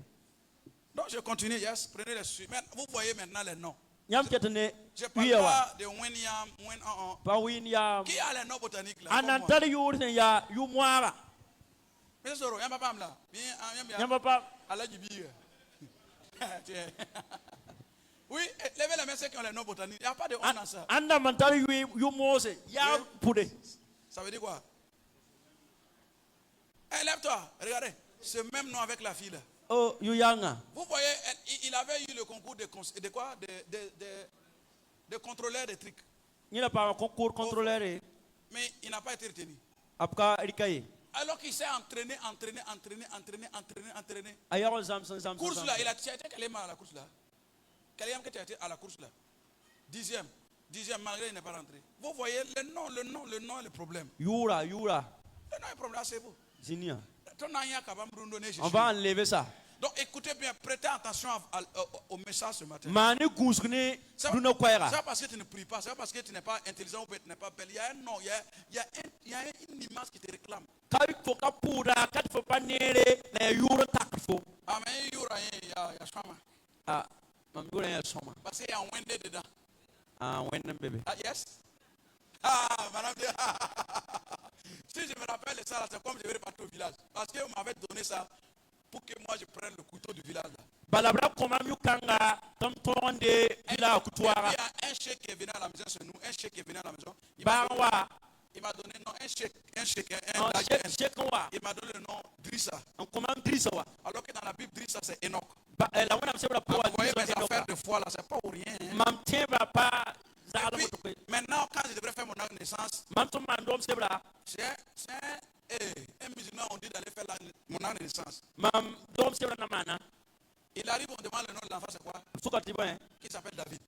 S3: Donc je continue, yes, prenez les suites. Vous voyez maintenant les noms.
S4: Nyam ketene
S3: Je parle
S4: wiyawa.
S3: pas de Winiam,
S4: Pa win ya
S3: Qui a les noms botaniques là? Comme moi.
S4: anantali yurne ya yumwara.
S3: Monsieur Soro, y'a pas là. Bien,
S4: Nyam papa
S3: Allah du biir. Oui, levez les mains ceux qui ont les noms botaniques. Il n'y a pas de honte dans ça.
S4: anda mantali yumose ya
S3: Oui.
S4: pude.
S3: Ça veut dire quoi? Eh, lève-toi, regardez. Ce même nom avec la fille là.
S4: Oh yuyanga.
S3: Vous voyez, il avait eu le concours de quoi? De contrôleur des trucs.
S4: Nyina pa concours contrôleur
S3: Mais il n'a pas été retenu.
S4: apka rikaye.
S3: Alors qu'il s'est entraîné.
S4: Ayaron zam.
S3: Course là, il a été quel est à la course là? Quel est que tu as été à la course là? Dixième, malgré il n'est pas rentré. Vous voyez, le nom est le problème.
S4: Yura.
S3: Le nom est le problème, c'est vous.
S4: Zinia.
S3: On
S4: On va enlever ça.
S3: Donc écoutez bien, prêtez attention au message ce matin.
S4: Mani gusgni duna kwaira.
S3: C'est pas parce que tu ne pries pas, c'est pas parce que tu n'es pas intelligent ou tu n'es pas belle. Il y a un nom, il y a une image qui te réclame.
S4: Kai foka pura, kat fo panere na yura takfo.
S3: Amen, il y a chama.
S4: Ah, mamgura ya soma.
S3: Parce qu'il y a un wende dedans.
S4: Ah, when bébé.
S3: Ah, yes? Ah, madame. Si je me rappelle ça, là, c'est comme je vais repartir au village. Parce qu'on m'avait donné ça pour que moi je prenne le couteau du village. Là.
S4: Balabra koma mukanga tam tonde ila
S3: Il
S4: kutwara.
S3: y a un chèque qui est venu à la maison chez nous. Un chèque qui est venu à la maison. Il m'a donné non, un chèque. Il m'a donné le nom Drissa.
S4: On commande Drissa wa.
S3: Alors que dans la Bible, Drissa c'est Enoch.
S4: La wana msebra
S3: Vous
S4: poa.
S3: voyez mes affaires de foi là, c'est pas pour rien. Hein.
S4: Mam teba pa
S3: Et
S4: za
S3: puis,
S4: moto.
S3: maintenant, quand je devrais faire mon acte de naissance,
S4: Mam to mandom sebra.
S3: c'est un musulman, on dit d'aller faire mon acte de naissance.
S4: Mam dom sebra na mana.
S3: Il arrive, on demande le nom de l'enfant, c'est quoi?
S4: Suka tiba.
S3: Qui s'appelle David.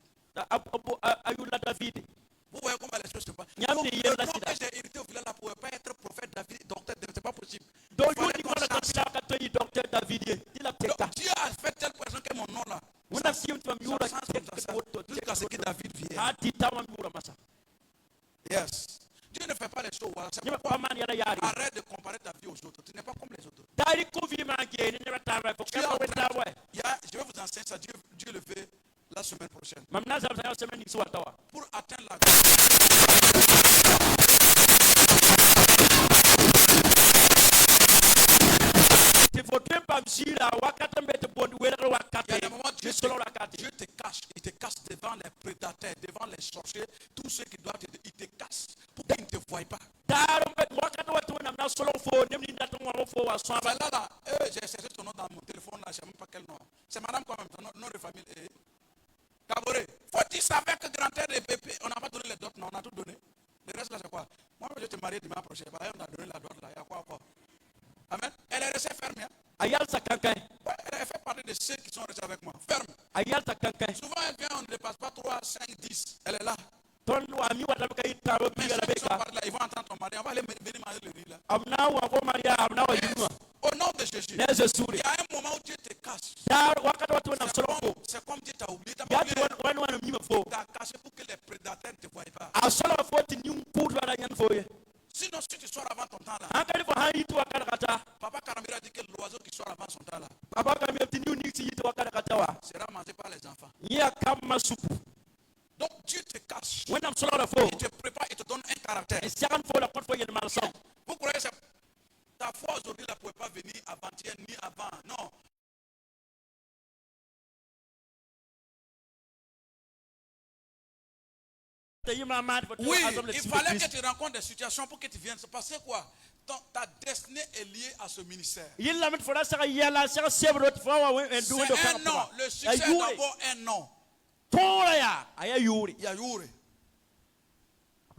S4: Ayula David.
S3: Vous voyez comment les choses se passent.
S4: Nyam
S3: Donc,
S4: ni
S3: le
S4: yela
S3: nom
S4: sida.
S3: que j'ai hérité au village là ne pouvait pas être prophète David, docteur David, c'est pas possible.
S4: Donc
S3: Il fallait
S4: you
S3: qu'on
S4: want to
S3: change.
S4: consider katoyi docteur David. Il a teka.
S3: Donc, Dieu a fait telle personne que mon nom là.
S4: Una sim tam yura
S3: Jusqu'à ce que David vienne.
S4: ati tawam yura masa.
S3: Yes. Dieu ne fait pas les choses. Voilà. C'est
S4: Nyama
S3: pourquoi
S4: paman yara yari.
S3: arrête de comparer ta vie aux autres. Tu n'es pas comme les autres.
S4: Dari ko vi ma ge ni nyama tawa ko
S3: Tu es
S4: ka
S3: en
S4: ko
S3: train
S4: tawa.
S3: je vais vous enseigner ça. Dieu le fait la semaine prochaine.
S4: Mam na za sa semaine ni suwa tawa.
S3: Pour atteindre la
S4: Te fotre pam sila wakata mbete bondu wera
S3: il y a
S4: wakate.
S3: des moments
S4: Ni solo wakate.
S3: Dieu te cache. Il te cache devant les prédateurs, devant les sorciers. Tous ceux qui doivent t'aider, il te cache pour qu'ils ne te voient pas.
S4: Daro mbet wakata watu na na solo fo nemni ndato wa fo wa so
S3: C'est là, j'ai cherché ton nom dans mon téléphone là, je ne sais même pas quel nom. C'est madame quand même, ton nom de famille. Caboret. Faut-il savoir que grand-père et bébé, on n'a pas donné les dots, non, on a tout donné. Le reste là, c'est quoi? Moi, je te marie dimanche prochain. On a donné la dot là, il y a quoi encore? Amen. Elle est restée ferme. Hein?
S4: Ayal sa kankan.
S3: Ouais, elle fait partie de ceux qui sont restés avec moi. Ferme.
S4: Ayal sa kankan.
S3: Souvent, elle vient, on ne dépasse pas 3, 5, 10. Elle est là.
S4: Ton wa mi wata ka itaro
S3: Mais
S4: bi la
S3: ceux qui sont
S4: beka.
S3: partis là, ils vont entendre ton mari. On va aller venir manger le riz là.
S4: Amna wa ko Maria amna wa yuma.
S3: Au nom de Jésus.
S4: Ne je suri.
S3: Il y a un moment où Dieu te cache.
S4: Daro wakata watu na solo fo.
S3: C'est comme Dieu t'a oublié. T'as
S4: Ya
S3: oublié.
S4: ti wan mi fo.
S3: T'as caché pour que les prédateurs ne te voient pas.
S4: A solo fo ti nyum putu ala yan fo ye.
S3: Sinon, si tu sors avant ton temps là,
S4: An kali fo ha yitu wakata kata.
S3: Papa Karamira dit que l'oiseau qui sort avant son temps là
S4: Aba ka mi ti nyu ni ti yitu wakata kata wa.
S3: sera mangé par les enfants.
S4: Ya kama supu.
S3: Donc Dieu te cache.
S4: When am solo la fo.
S3: Il te prépare et te donne un caractère.
S4: E siakan fo la kon fo yen mal sam.
S3: Vous croyez que ta foi aujourd'hui ne pouvait pas venir avant-hier ni avant. Non. Oui, il fallait que tu rencontres des situations pour que tu viennes. C'est parce que quoi? Ta destinée est liée à ce ministère. C'est un nom. Le succès est d'abord un nom. Il y a Youri.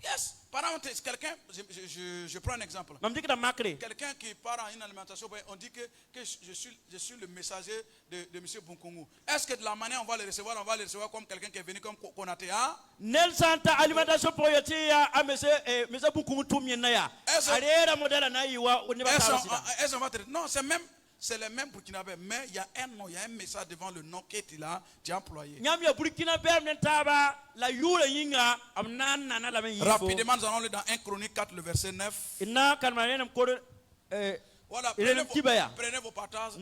S3: Yes. Par exemple, quelqu'un, je prends un exemple. Quelqu'un qui part en une alimentation, on dit que je suis le messager de M. Bunkungu. Est-ce que de la manière on va le recevoir comme quelqu'un qui est venu comme Konaté, hein?
S4: Nelsanta alimentation proyecti ya amese mese Bunkungu tumyena ya. Arera modela na yiwa unibatara sida.
S3: Non, c'est le même Burkinabé, mais il y a un nom, il y a un message devant le nom qui est là, tu as employé. Rapidement, nous allons aller dans 1 Chronique 4, le verset 9. Voilà, prenez vos partages.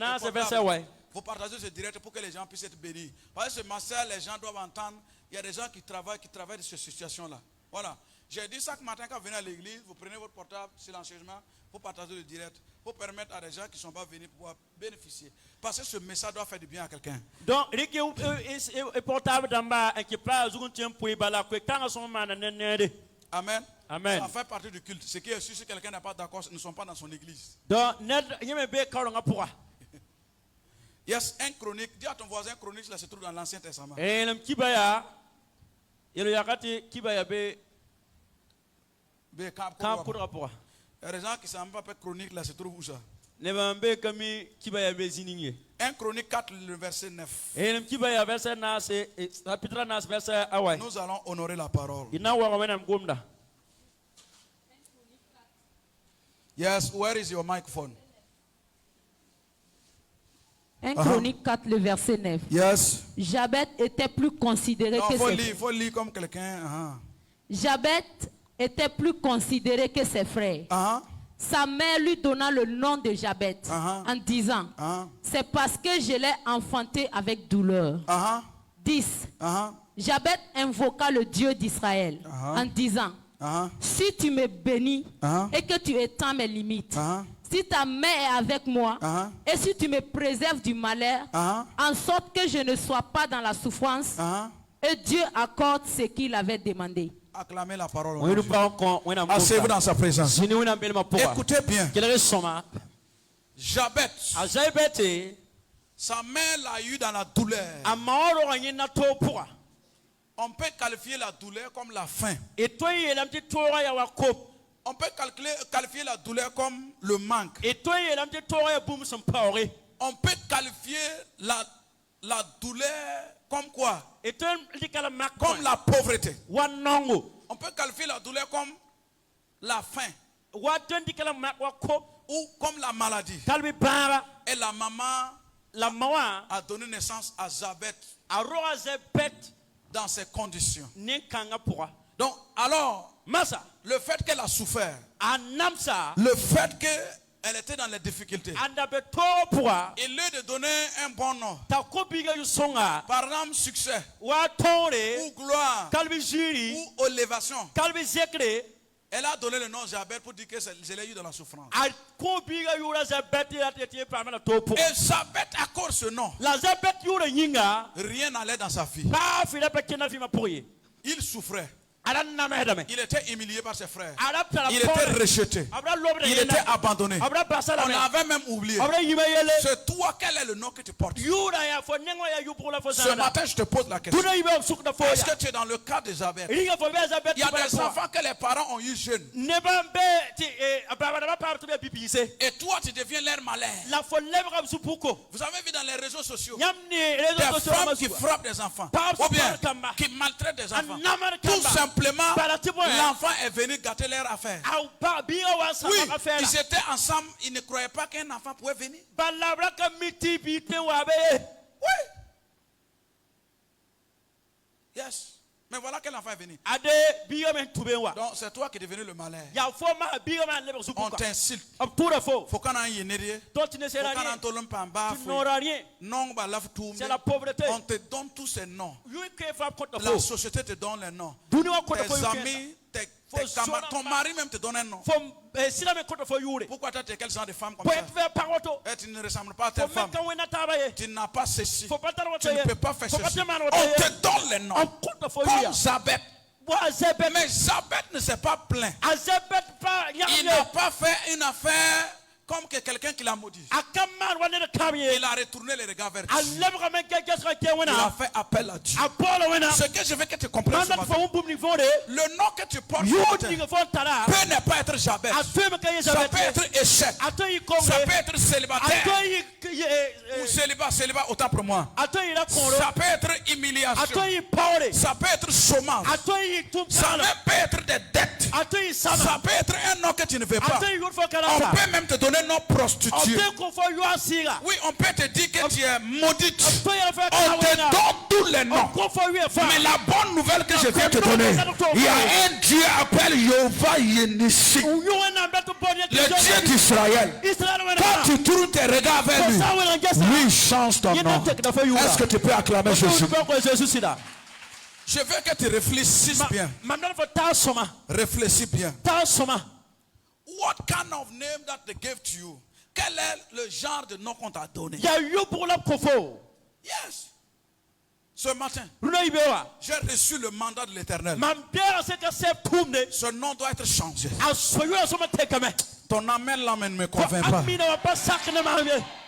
S3: Vous partagez ce direct pour que les gens puissent être bénis. Parce que ce matin, les gens doivent entendre. Il y a des gens qui travaillent de cette situation-là. Voilà. J'ai dit chaque matin quand vous venez à l'église, vous prenez votre portable silencieusement pour partager le direct, pour permettre à des gens qui ne sont pas venus pouvoir bénéficier. Parce que ce message doit faire du bien à quelqu'un.
S4: Donc, le portable d'en bas qui parle,
S3: Amen.
S4: Amen.
S3: Ça fait partie du culte. Ce qui est sûr, si quelqu'un n'est pas d'accord, ils ne sont pas dans son église.
S4: Donc,
S3: Yes, un chronique. Dis à ton voisin, chronique, là se trouve dans l'Ancien Testament. Il y a des gens qui ne savent pas chronique, là se trouve où ça? 1 Chronique 4, le verset 9. Nous allons honorer la parole. Yes, where is your microphone?
S5: 1 Chronique 4, le verset 9.
S3: Yes.
S5: Jabet était plus considéré
S3: Non,
S5: que
S3: il faut lire comme quelqu'un.
S5: Jabet était plus considéré que ses frères. Sa mère lui donna le nom de Jabet en disant, c'est parce que je l'ai enfanté avec douleur. 10. Jabet invoqua le Dieu d'Israël en disant, si tu me bénis et que tu étends mes limites, si ta main est avec moi et si tu me préserves du malheur, en sorte que je ne sois pas dans la souffrance, et Dieu accorde ce qu'il avait demandé.
S3: Acclamez la parole. Asseyez-vous dans sa présence. Écoutez bien. Jabet, sa mère l'a eu dans la douleur. On peut qualifier la douleur comme la faim. On peut qualifier la douleur comme le manque. On peut qualifier la douleur comme quoi? Comme la pauvreté. On peut qualifier la douleur comme la faim. Ou comme la maladie. Et la maman a donné naissance à Jabet dans ces conditions. Donc, alors, le fait qu'elle a souffert, le fait qu'elle était dans les difficultés, il lui de donner un bon nom, par exemple succès, ou gloire, ou élévation, elle a donné le nom Jabet pour dire que je l'ai eu dans la souffrance. Et Jabet accorde ce nom. Rien n'allait dans sa vie. Il souffrait. Il était humilié par ses frères. Il était rejeté. Il était abandonné. On l'avait même oublié. C'est toi, quel est le nom que tu portes? Ce matin, je te pose la question. Est-ce que tu es dans le cas de Jabet? Il y a des enfants que les parents ont eu jeunes. Et toi, tu deviens leur malheur. Vous avez vu dans les réseaux sociaux des femmes qui frappent des enfants, ou bien qui maltraitent des enfants. Tout simplement, l'enfant est venu gâter leur affaire. Oui, ils étaient ensemble, ils ne croyaient pas qu'un enfant pouvait venir. Oui. Yes. Mais voilà quel enfant est venu. Donc c'est toi qui es devenu le malheur. On t'insulte. Faut qu'on ait une idée. C'est la pauvreté. On te donne tous ces noms. La société te donne les noms. Tes amis, ton mari même te donne un nom. Pourquoi tu as quel genre de femme comme ça? Et tu ne ressembles pas à telle femme. Tu n'as pas ceci. Tu ne peux pas faire ceci. On te donne les noms. Comme Jabet. Mais Jabet ne s'est pas plaint. Il n'a pas fait une affaire comme que quelqu'un qui l'a maudit. Il a retourné les regards vers Dieu. Il a fait appel à Dieu. Ce que je veux que tu comprennes ce matin, le nom que tu portes peut ne pas être Jabet. Ça peut être échec. Ça peut être célibataire. Ou célibat, autant pour moi. Ça peut être humiliation. Ça peut être chômage. Ça peut être des dettes. Ça peut être un nom que tu ne veux pas. On peut même te donner un nom prostitué. Oui, on peut te dire que tu es maudite. On te donne tous les noms. Mais la bonne nouvelle que je viens te donner, il y a un Dieu appelé Yehova Yenissi, le Dieu d'Israël. Quand tu tournes tes regards vers lui, Lui change ton nom. Est-ce que tu peux acclamer Jésus? Je veux que tu réfléchisses bien. Réfléchis bien. What kind of name that they gave to you? Quel est le genre de nom qu'on t'a donné? Yes. Ce matin, j'ai reçu le mandat de l'Éternel. Ce nom doit être changé. Ton amen là ne me convainc pas.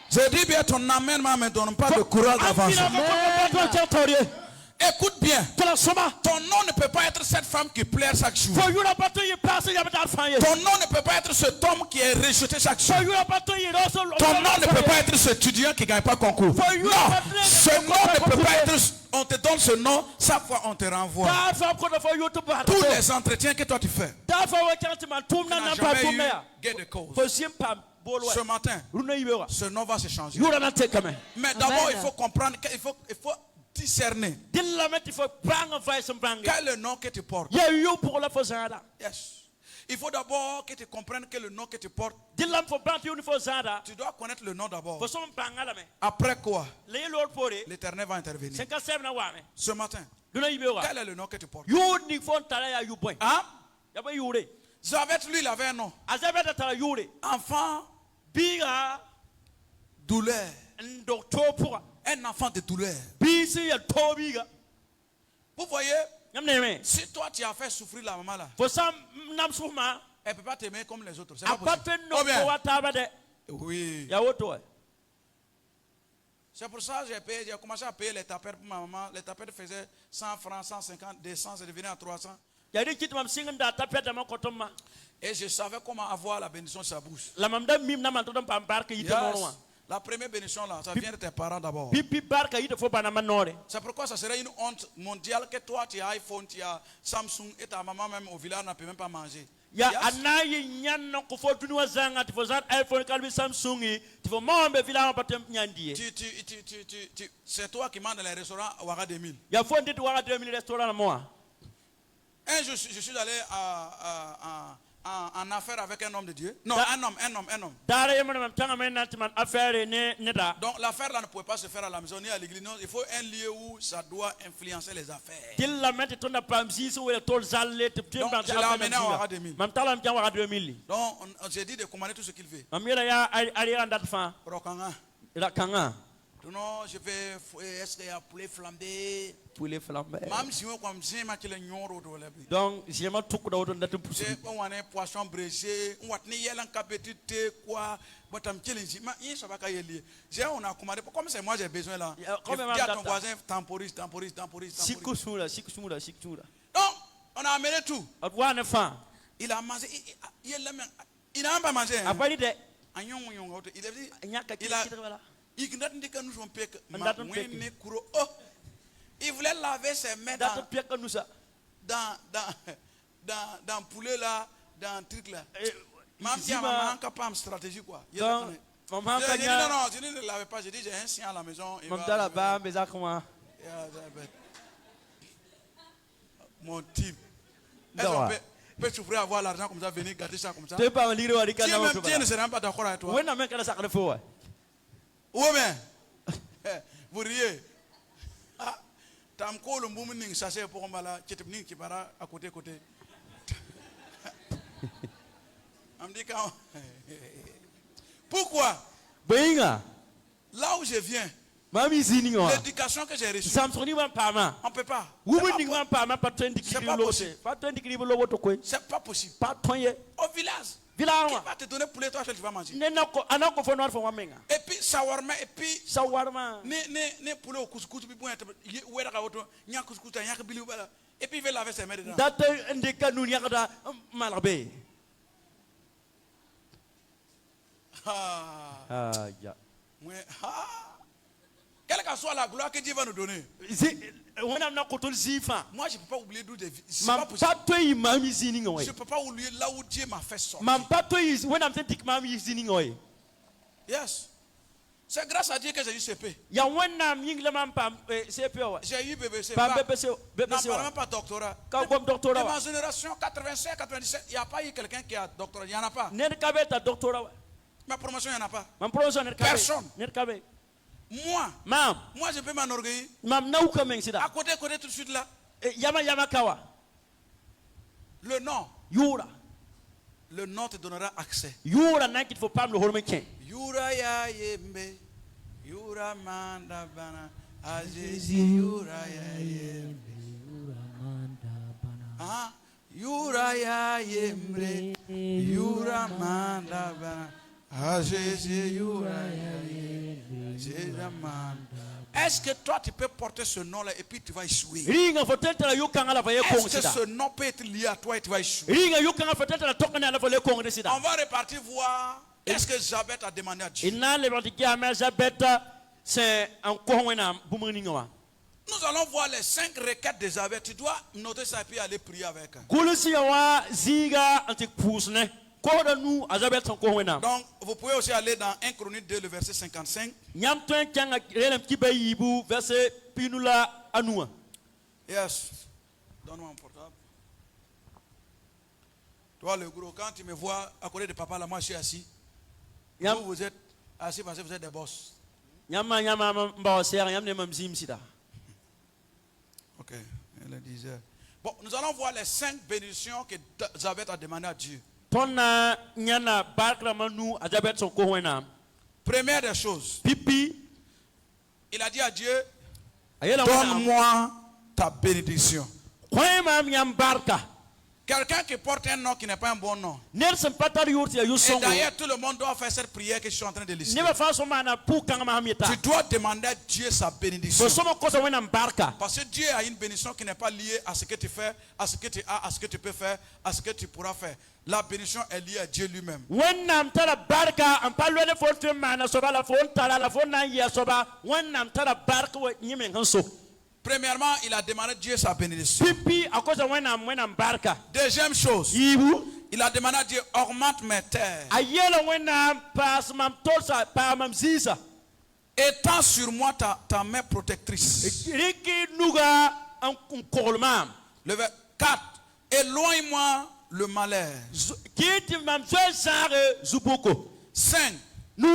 S3: Je dis bien, ton amen ne me donne pas de courage d'avancer. Écoute bien, ton nom ne peut pas être cette femme qui pleure chaque jour. Ton nom ne peut pas être cet homme qui est rejeté chaque jour. Ton nom ne peut pas être cet étudiant qui ne gagne pas concours. Non, ce nom ne peut pas être, on te donne ce nom, chaque fois on te renvoie. Tous les entretiens que toi tu fais, tu n'as jamais eu gain de cause. Ce matin, ce nom va se changer. Mais d'abord, il faut comprendre qu'il faut discerner. Quel est le nom que tu portes? Yes. Il faut d'abord que tu comprennes que le nom que tu portes, tu dois connaître le nom d'abord. Après quoi, l'Éternel va intervenir. Ce matin, quel est le nom que tu portes? Hein? Javeth, lui, il avait un nom. Enfant, douleur. Un enfant de douleur. Vous voyez, si toi tu as fait souffrir la maman là, elle ne peut pas t'aimer comme les autres. C'est pas possible. Oui. C'est pour ça que j'ai commencé à payer les tapettes pour ma maman. Les tapettes faisaient 100 francs, 150, 200, c'est devenu à 300. Et je savais comment avoir la bénédiction de sa bouche. Yes. La première bénédiction là, ça vient de tes parents d'abord. C'est pourquoi ça serait une honte mondiale que toi tu as iPhone, tu as Samsung et ta maman même au village ne peut même pas manger. Yes. C'est toi qui manges dans les restaurants à Ouaga 2000. Un jour, je suis allé en affaire avec un homme de Dieu. Non, un homme. Donc l'affaire là ne pouvait pas se faire à la maison ni à l'église. Il faut un lieu où ça doit influencer les affaires. Donc je l'ai amené à Ouaga 2000. Donc j'ai dit de commander tout ce qu'il veut. Rokanga. Non, je vais. Est-ce qu'il y a poulet flambé? Poulet flambé. Donc, j'ai un poisson brisé. On a quoi. On a commandé. Comme c'est moi j'ai besoin là. Dis à ton voisin, temporise. Donc, on a amené tout. Il a mangé. Il n'a pas mangé. Il voulait laver ses mains dans poulet là, dans truc là. Maman n'a pas une stratégie quoi. Non, je ne lavais pas. J'ai dit j'ai un chien à la maison. Mon type. Est-ce qu'on peut souffrir avoir l'argent comme ça, venir garder ça comme ça? Dieu ne sera pas d'accord avec toi. Oui, mais vous riez. Tamko le mouming ça c'est pour mala qui qui para à côté. On me dit quand. Pourquoi? Là où je viens, l'éducation que j'ai reçue, on ne peut pas. C'est pas possible. Au village. Qui va te donner poulet, toi, tu vas manger. Et puis, shawarma, et puis, ne poulet au couscous, et puis, il va laver ses mains dedans. Quelle que soit la gloire que Dieu va nous donner. Moi, je ne peux pas oublier d'où je vis. Je ne peux pas oublier là où Dieu m'a fait sortir. Yes. C'est grâce à Dieu que j'ai eu CP. J'ai eu BBC. Normalement pas doctorat. Dans ma génération 87, 97, il n'y a pas eu quelqu'un qui a doctorat. Il n'y en a pas. Ma promotion, il n'y en a pas. Personne.
S4: Mam.
S3: Moi, je peux m'enorgueillir.
S4: Mam na uka meng
S3: À
S4: sida.
S3: côté, tout de suite là.
S4: Yama kawa.
S3: Le nom.
S4: Yura.
S3: Le nom te donnera accès.
S4: Yura nakit fo pam le holmen ken.
S3: Yura ya yembe. Yura manda bana. Ajezi yura ya yembe. Ah, yura ya yembe. Yura manda bana. Ajezi yura ya yembe. Jeza manda. Est-ce que toi tu peux porter ce nom-là et puis tu vas échouer?
S4: Ringa fo tentala yukanga la vaye kong
S3: Est-ce que
S4: sida.
S3: ce nom peut être lié à toi et tu vas échouer?
S4: Ringa yukanga fo tentala tokana la vaye kong sida.
S3: On va repartir voir qu'est-ce que Jabet a demandé à Dieu.
S4: Inna le bantiki ama Jabet c'est un kohwena bumuninga wa.
S3: Nous allons voir les 5 requêtes de Jabet. Tu dois noter ça et puis aller prier avec.
S4: Gulusi wa ziga antik pusne. Koda nu Jabet son kohwena.
S3: Donc, vous pouvez aussi aller dans 1 Chronique 2, le verset 55.
S4: Nyam tuen kyanga relem kibayibu verset pinula anua.
S3: Yes. Donne-moi mon portable. Toi, le gros, quand tu me vois à côté de papa, là, moi, je suis assis.
S4: Yam
S3: Vous êtes assis parce que vous êtes des boss.
S4: nyama mba ser yam ne mamzim sida.
S3: Ok. Elle disait. Bon, nous allons voir les 5 bénédictions que Jabet a demandé à Dieu.
S4: Tonna nyana bakra manu Jabet son kohwena.
S3: Première des choses,
S4: Pipi
S3: il a dit à Dieu,
S4: ayela
S3: donne-moi ta bénédiction.
S4: kwema nyam barka.
S3: Quelqu'un qui porte un nom qui n'est pas un bon nom.
S4: Nelson patar yurti ya
S3: Et
S4: yusongo.
S3: d'ailleurs, tout le monde doit faire cette prière que je suis en train de lister.
S4: Neba faso mana pu kanga mahamita.
S3: Tu dois demander à Dieu sa bénédiction.
S4: So somo kosa wena barka.
S3: Parce que Dieu a une bénédiction qui n'est pas liée à ce que tu fais, à ce que tu as, à ce que tu peux faire, à ce que tu pourras faire. La bénédiction est liée à Dieu lui-même.
S4: Wennam tara barka ampalwe de fonte mana soba la fonte tala la fonte na ya soba. Wennam tara barka we nyime nganso.
S3: Premièrement, il a demandé à Dieu sa bénédiction.
S4: Pipi akosa wena barka.
S3: Deuxième chose,
S4: Ibu
S3: il a demandé à Dieu, augmente mes terres.
S4: ayela wena pas mam tolsa pa mam zisa.
S3: Étends sur moi ta main protectrice.
S4: Riki nuga an kolmam.
S3: Le 4, éloigne-moi le malheur.
S4: Kiti mam zare zuboko.
S3: 5,
S4: Nu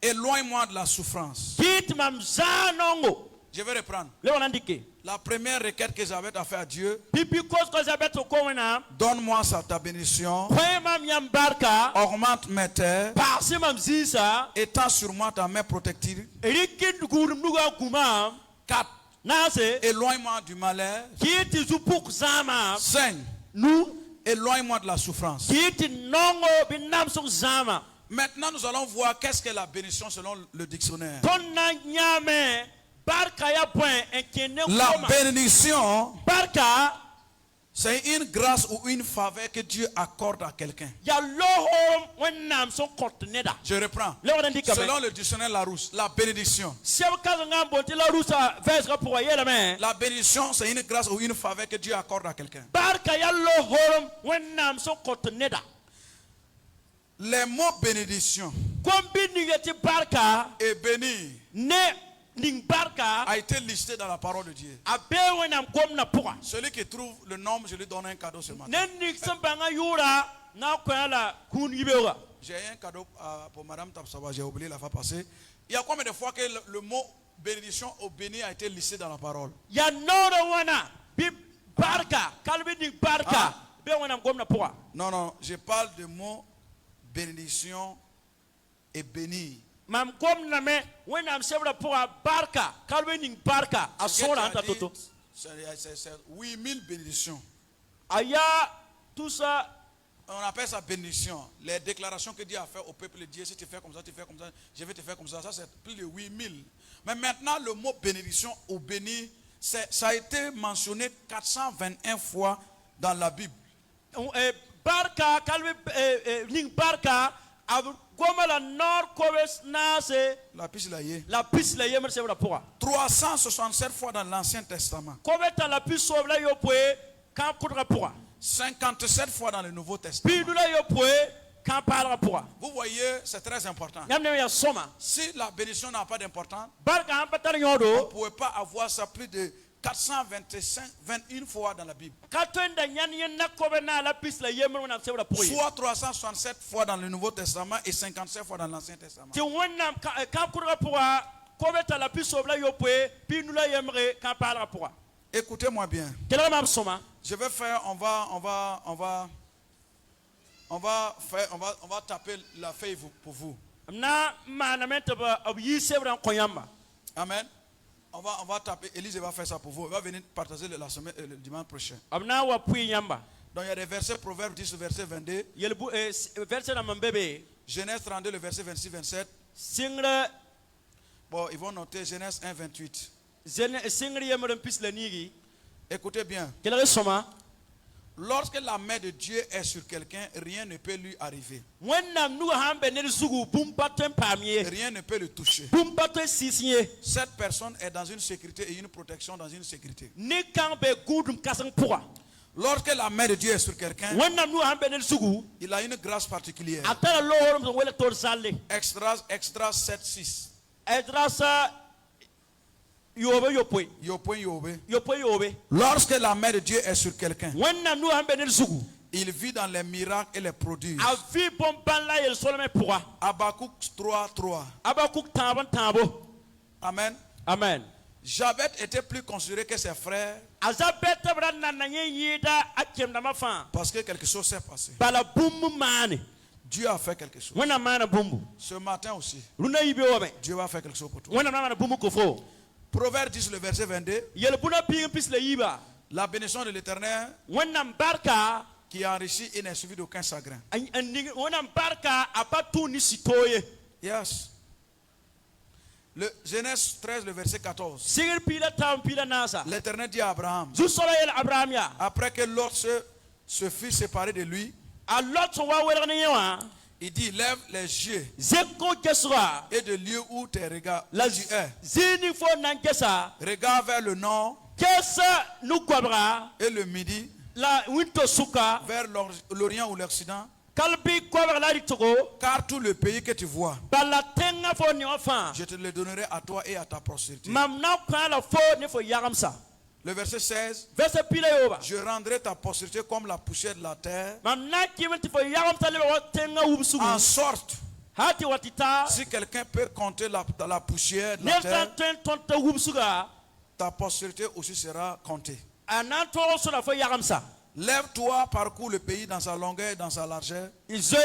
S3: éloigne-moi de la souffrance.
S4: kiti mam zanongo.
S3: Je vais reprendre.
S4: Le wanandike.
S3: La première requête que j'avais à faire à Dieu,
S4: Pipi kos ko Jabet ko wena.
S3: donne-moi ta bénédiction,
S4: Kwema nyam barka.
S3: augmente mes terres,
S4: Parsi mam zisa.
S3: étends sur moi ta main protectrice.
S4: Riki gurum nuga kumam.
S3: 4,
S4: Nase
S3: éloigne-moi du malheur.
S4: kiti zupuk zama.
S3: 5,
S4: Nu
S3: éloigne-moi de la souffrance.
S4: kiti nongo binam sok zama.
S3: Maintenant, nous allons voir qu'est-ce que la bénédiction selon le dictionnaire.
S4: Tonna nyame barka ya point enkene
S3: La
S4: koma.
S3: bénédiction,
S4: Barka
S3: c'est une grâce ou une faveur que Dieu accorde à quelqu'un.
S4: ya loho wennam son kortneda.
S3: Je reprends.
S4: Le wanandika me.
S3: Selon le dictionnaire Larousse, la bénédiction.
S4: Sebka ngam bonti la rusa vesga pour yela me.
S3: La bénédiction, c'est une grâce ou une faveur que Dieu accorde à quelqu'un.
S4: Barka ya loho wennam son kortneda.
S3: Les mots bénédiction
S4: Kombi nigeti barka
S3: et béni
S4: ne ning barka
S3: a été listé dans la parole de Dieu.
S4: abe wennam komna puka.
S3: Celui qui trouve le nom, je lui donne un cadeau ce matin.
S4: Ne nik sambanga yura na kwala kun yibewa.
S3: J'ai un cadeau pour Madame Tapsaba, j'ai oublié la fois passée. Il y a combien de fois que le mot bénédiction ou béni a été listé dans la parole?
S4: Ya noro wana bi barka kalbi ning barka be wennam komna puka.
S3: Non, non, je parle de mots bénédiction et béni.
S4: Mam komna me wennam sebra puka barka kalbi ning barka asora anta toto.
S3: C'est 8000 bénédictions.
S4: Aya tout ça.
S3: On appelle ça bénédiction. Les déclarations que Dieu a fait au peuple de Dieu, si tu fais comme ça, tu fais comme ça, je vais te faire comme ça. Ça, c'est plus de 8000. Mais maintenant, le mot bénédiction ou béni, ça a été mentionné 421 fois dans la Bible.
S4: Barka kalbi ning barka goma la nord kobes nase
S3: La piste là y est.
S4: la pis la yemer sebra puka.
S3: 367 fois dans l'Ancien Testament.
S4: Kobeta la pis sobla yo poe kan kutra puka.
S3: 57 fois dans le Nouveau Testament.
S4: Pidula yo poe kan parra puka.
S3: Vous voyez, c'est très important.
S4: Nyamne ya soma.
S3: Si la bénédiction n'a pas d'importance,
S4: Barka an patar
S3: on
S4: yodo
S3: ne pouvait pas avoir ça plus de 421 fois dans la Bible.
S4: katwenda nyanyen na kobe na la pis la yemer wona sebra puka.
S3: Soit 367 fois dans le Nouveau Testament et 57 fois dans l'Ancien Testament.
S4: Ti wonna kan kutra puka kobeta la plus sobla yo poe puis nous la yemre quand parlera pour.
S3: Écoutez-moi bien.
S4: Quel est ma soma?
S3: Je vais faire, on va taper la feuille pour vous.
S4: Na manamente ba obi sebra koyamba.
S3: Amen. On va taper. Élise va faire ça pour vous. Elle va venir partager la semaine, le dimanche prochain.
S4: Amna wa pui yamba.
S3: Donc il y a des versets, Proverbes 10, verset 22.
S4: Yel verset na mbebe.
S3: Genèse 32, le verset 26, 27.
S4: Singre
S3: Bon, ils vont noter Genèse 1, 28.
S4: singre yemre pis la nigi.
S3: Écoutez bien.
S4: Quel est soma?
S3: Lorsque la main de Dieu est sur quelqu'un, rien ne peut lui arriver.
S4: Wennam nu hambe ne sugu bumpaten pamie.
S3: Rien ne peut le toucher.
S4: Bumpaten sisiye.
S3: Cette personne est dans une sécurité et une protection dans une sécurité.
S4: Ni kambe gudum kasang pura.
S3: Lorsque la main de Dieu est sur quelqu'un,
S4: Wennam nu hambe ne sugu.
S3: il a une grâce particulière.
S4: Atala lohorum wele tor salle.
S3: Extra 7, 6.
S4: Edrasa yobe yopwe.
S3: Yobe. Lorsque la main de Dieu est sur quelqu'un,
S4: Wennam nu hambe ne sugu.
S3: il vit dans les miracles et les prodiges.
S4: Avi bomban la yel solome pura.
S3: Habakkuk 3, 3.
S4: Abakuk tabo.
S3: Amen.
S4: Amen.
S3: Jabet était plus considéré que ses frères
S4: Azabet brana na yida akem na mafa.
S3: parce que quelque chose s'est passé.
S4: Bala bum mane.
S3: Dieu a fait quelque chose.
S4: Wena mana bumbu.
S3: Ce matin aussi,
S4: Runa yibe obe.
S3: Dieu va faire quelque chose pour toi.
S4: Wena mana bumbu kofo.
S3: Proverbe 10, le verset 22.
S4: Yel buna ping pis le yiba.
S3: La bénédiction de l'Éternel
S4: Wena barka
S3: qui enrichit et n'est suivi d'aucun chagrin.
S4: wena barka apatu ni sitoye.
S3: Yes. Le Genèse 13, le verset 14.
S4: Sigir pila tam pila nasa.
S3: L'Éternel dit à Abraham,
S4: Zu sola yel Abraham ya.
S3: après que Lot se fut séparé de lui,
S4: A lot so wa wera ni yawa.
S3: il dit, lève les yeux
S4: Zeko kesra.
S3: et de lieu où tes regards,
S4: La
S3: où tu es,
S4: zini fo nan kesa.
S3: regarde vers le nord
S4: Kesa nu kwabra.
S3: et le midi,
S4: La winto suka.
S3: vers l'Orient ou l'Occident,
S4: Kalbi kwabra la ritogo.
S3: car tout le pays que tu vois,
S4: Bala tenga fo ni ofa.
S3: je te le donnerai à toi et à ta postérité.
S4: Mamna kwa la fo ni fo yaramsa.
S3: Le verset 16,
S4: Verset pila yoba.
S3: je rendrai ta postérité comme la poussière de la terre,
S4: Mamna kimenti fo yaramsa le wa tenga ubsugu.
S3: en sorte,
S4: Hati watita.
S3: si quelqu'un peut compter la poussière de la
S4: Nelsa
S3: terre,
S4: ten tonta ubsuga.
S3: ta postérité aussi sera comptée.
S4: Ananto so la fo yaramsa.
S3: Lève-toi, parcours le pays dans sa longueur et dans sa largeur,
S4: Izo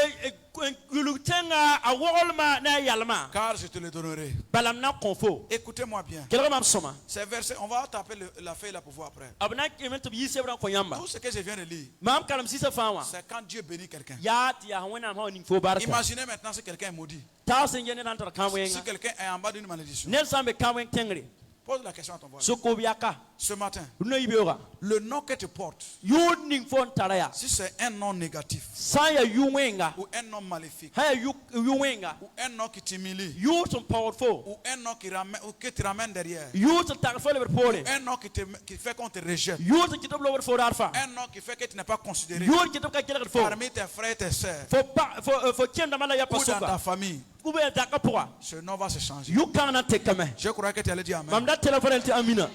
S4: gulutenga awolma na yalma.
S3: car je te le donnerai.
S4: Balamna konfo.
S3: Écoutez-moi bien.
S4: Kelga mam soma.
S3: Ces versets, on va taper la feuille là pour voir après.
S4: Abna kimenti yise bran ko yamba.
S3: Tout ce que je viens de lire,
S4: Mam kalam sisa fawa.
S3: c'est quand Dieu bénit quelqu'un.
S4: Ya ti ya wena ma ni fo barka.
S3: Imaginez maintenant si quelqu'un est maudit,
S4: Ta senjene nan tar
S3: si
S4: kamwenga.
S3: quelqu'un est en bas d'une malédiction.
S4: Nelsa be kamwen tengre.
S3: Pose la question à ton voisin.
S4: Soko biaka.
S3: Ce matin,
S4: Runa yibeoga.
S3: le nom que tu portes,
S4: Yu ning fon taraya.
S3: si c'est un nom négatif,
S4: Saya yuwenga.
S3: ou un nom maléfique,
S4: Haya yuwenga.
S3: ou un nom qui t'humilie,
S4: You some powerful.
S3: ou un nom qui te ramène derrière,
S4: You some tarfol over pole.
S3: un nom qui fait qu'on te rejette,
S4: You some kitop over for arfa.
S3: un nom qui fait que tu n'es pas considéré
S4: You kitop ka killer for.
S3: parmi tes frères et tes sœurs,
S4: For kenda mala ya
S3: ou dans ta
S4: pasuka.
S3: famille.
S4: Ube daka poa.
S3: Ce nom va se changer.
S4: You kana tekame.
S3: Je crois que tu allais dire amen.
S4: Mamda telephone ti amina.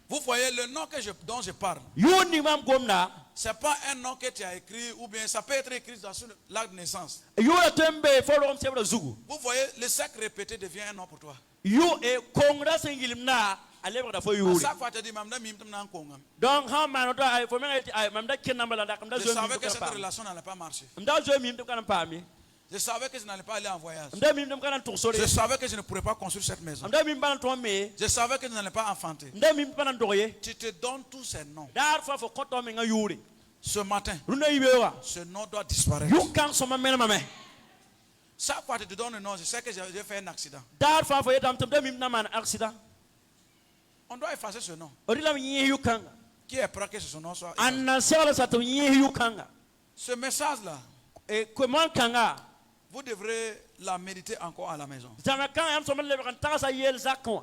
S3: Vous voyez le nom dont je parle.
S4: You ni mam gomna.
S3: C'est pas un nom que tu as écrit ou bien ça peut être écrit dans l'acte de naissance.
S4: You atembe follow om sebra zugu.
S3: Vous voyez, le cercle répété devient un nom pour toi.
S4: You e kongra sengilimna alebra da fo
S3: À
S4: yuri.
S3: chaque fois tu dis mamda mimtam nan kongam.
S4: Donc ha manoto ay fo menga ay mamda kenna mala da kamda
S3: Je
S4: zo
S3: savais
S4: mi
S3: que cette
S4: pa.
S3: relation n'allait pas marcher.
S4: Mda zo mi mtam kana pami.
S3: Je savais que je n'allais pas aller en voyage.
S4: Mda mi mtam kana tuksore.
S3: Je savais que je ne pourrais pas construire cette maison.
S4: Mda mi mban to me.
S3: Je savais que je n'allais pas enfanter.
S4: Mda mi mpan ndoye.
S3: Tu te donnes tous ces noms.
S4: Dar fa fo koto me nga yuri.
S3: Ce matin,
S4: Runa yibewa.
S3: ce nom doit disparaître.
S4: You kan so ma mena mame.
S3: Chaque fois que tu te donnes un nom, je sais que j'ai fait un accident.
S4: Dar fa fo yetam tum mi na man accident.
S3: On doit effacer ce nom.
S4: Orila mi you kan.
S3: Qui est prêt que ce nom soit effacé?
S4: Anna sala sa to you kan.
S3: Ce message-là,
S4: E comment kanga.
S3: vous devrez la méditer encore à la maison.
S4: Zama kan am so man le kan ta sa yel zakon.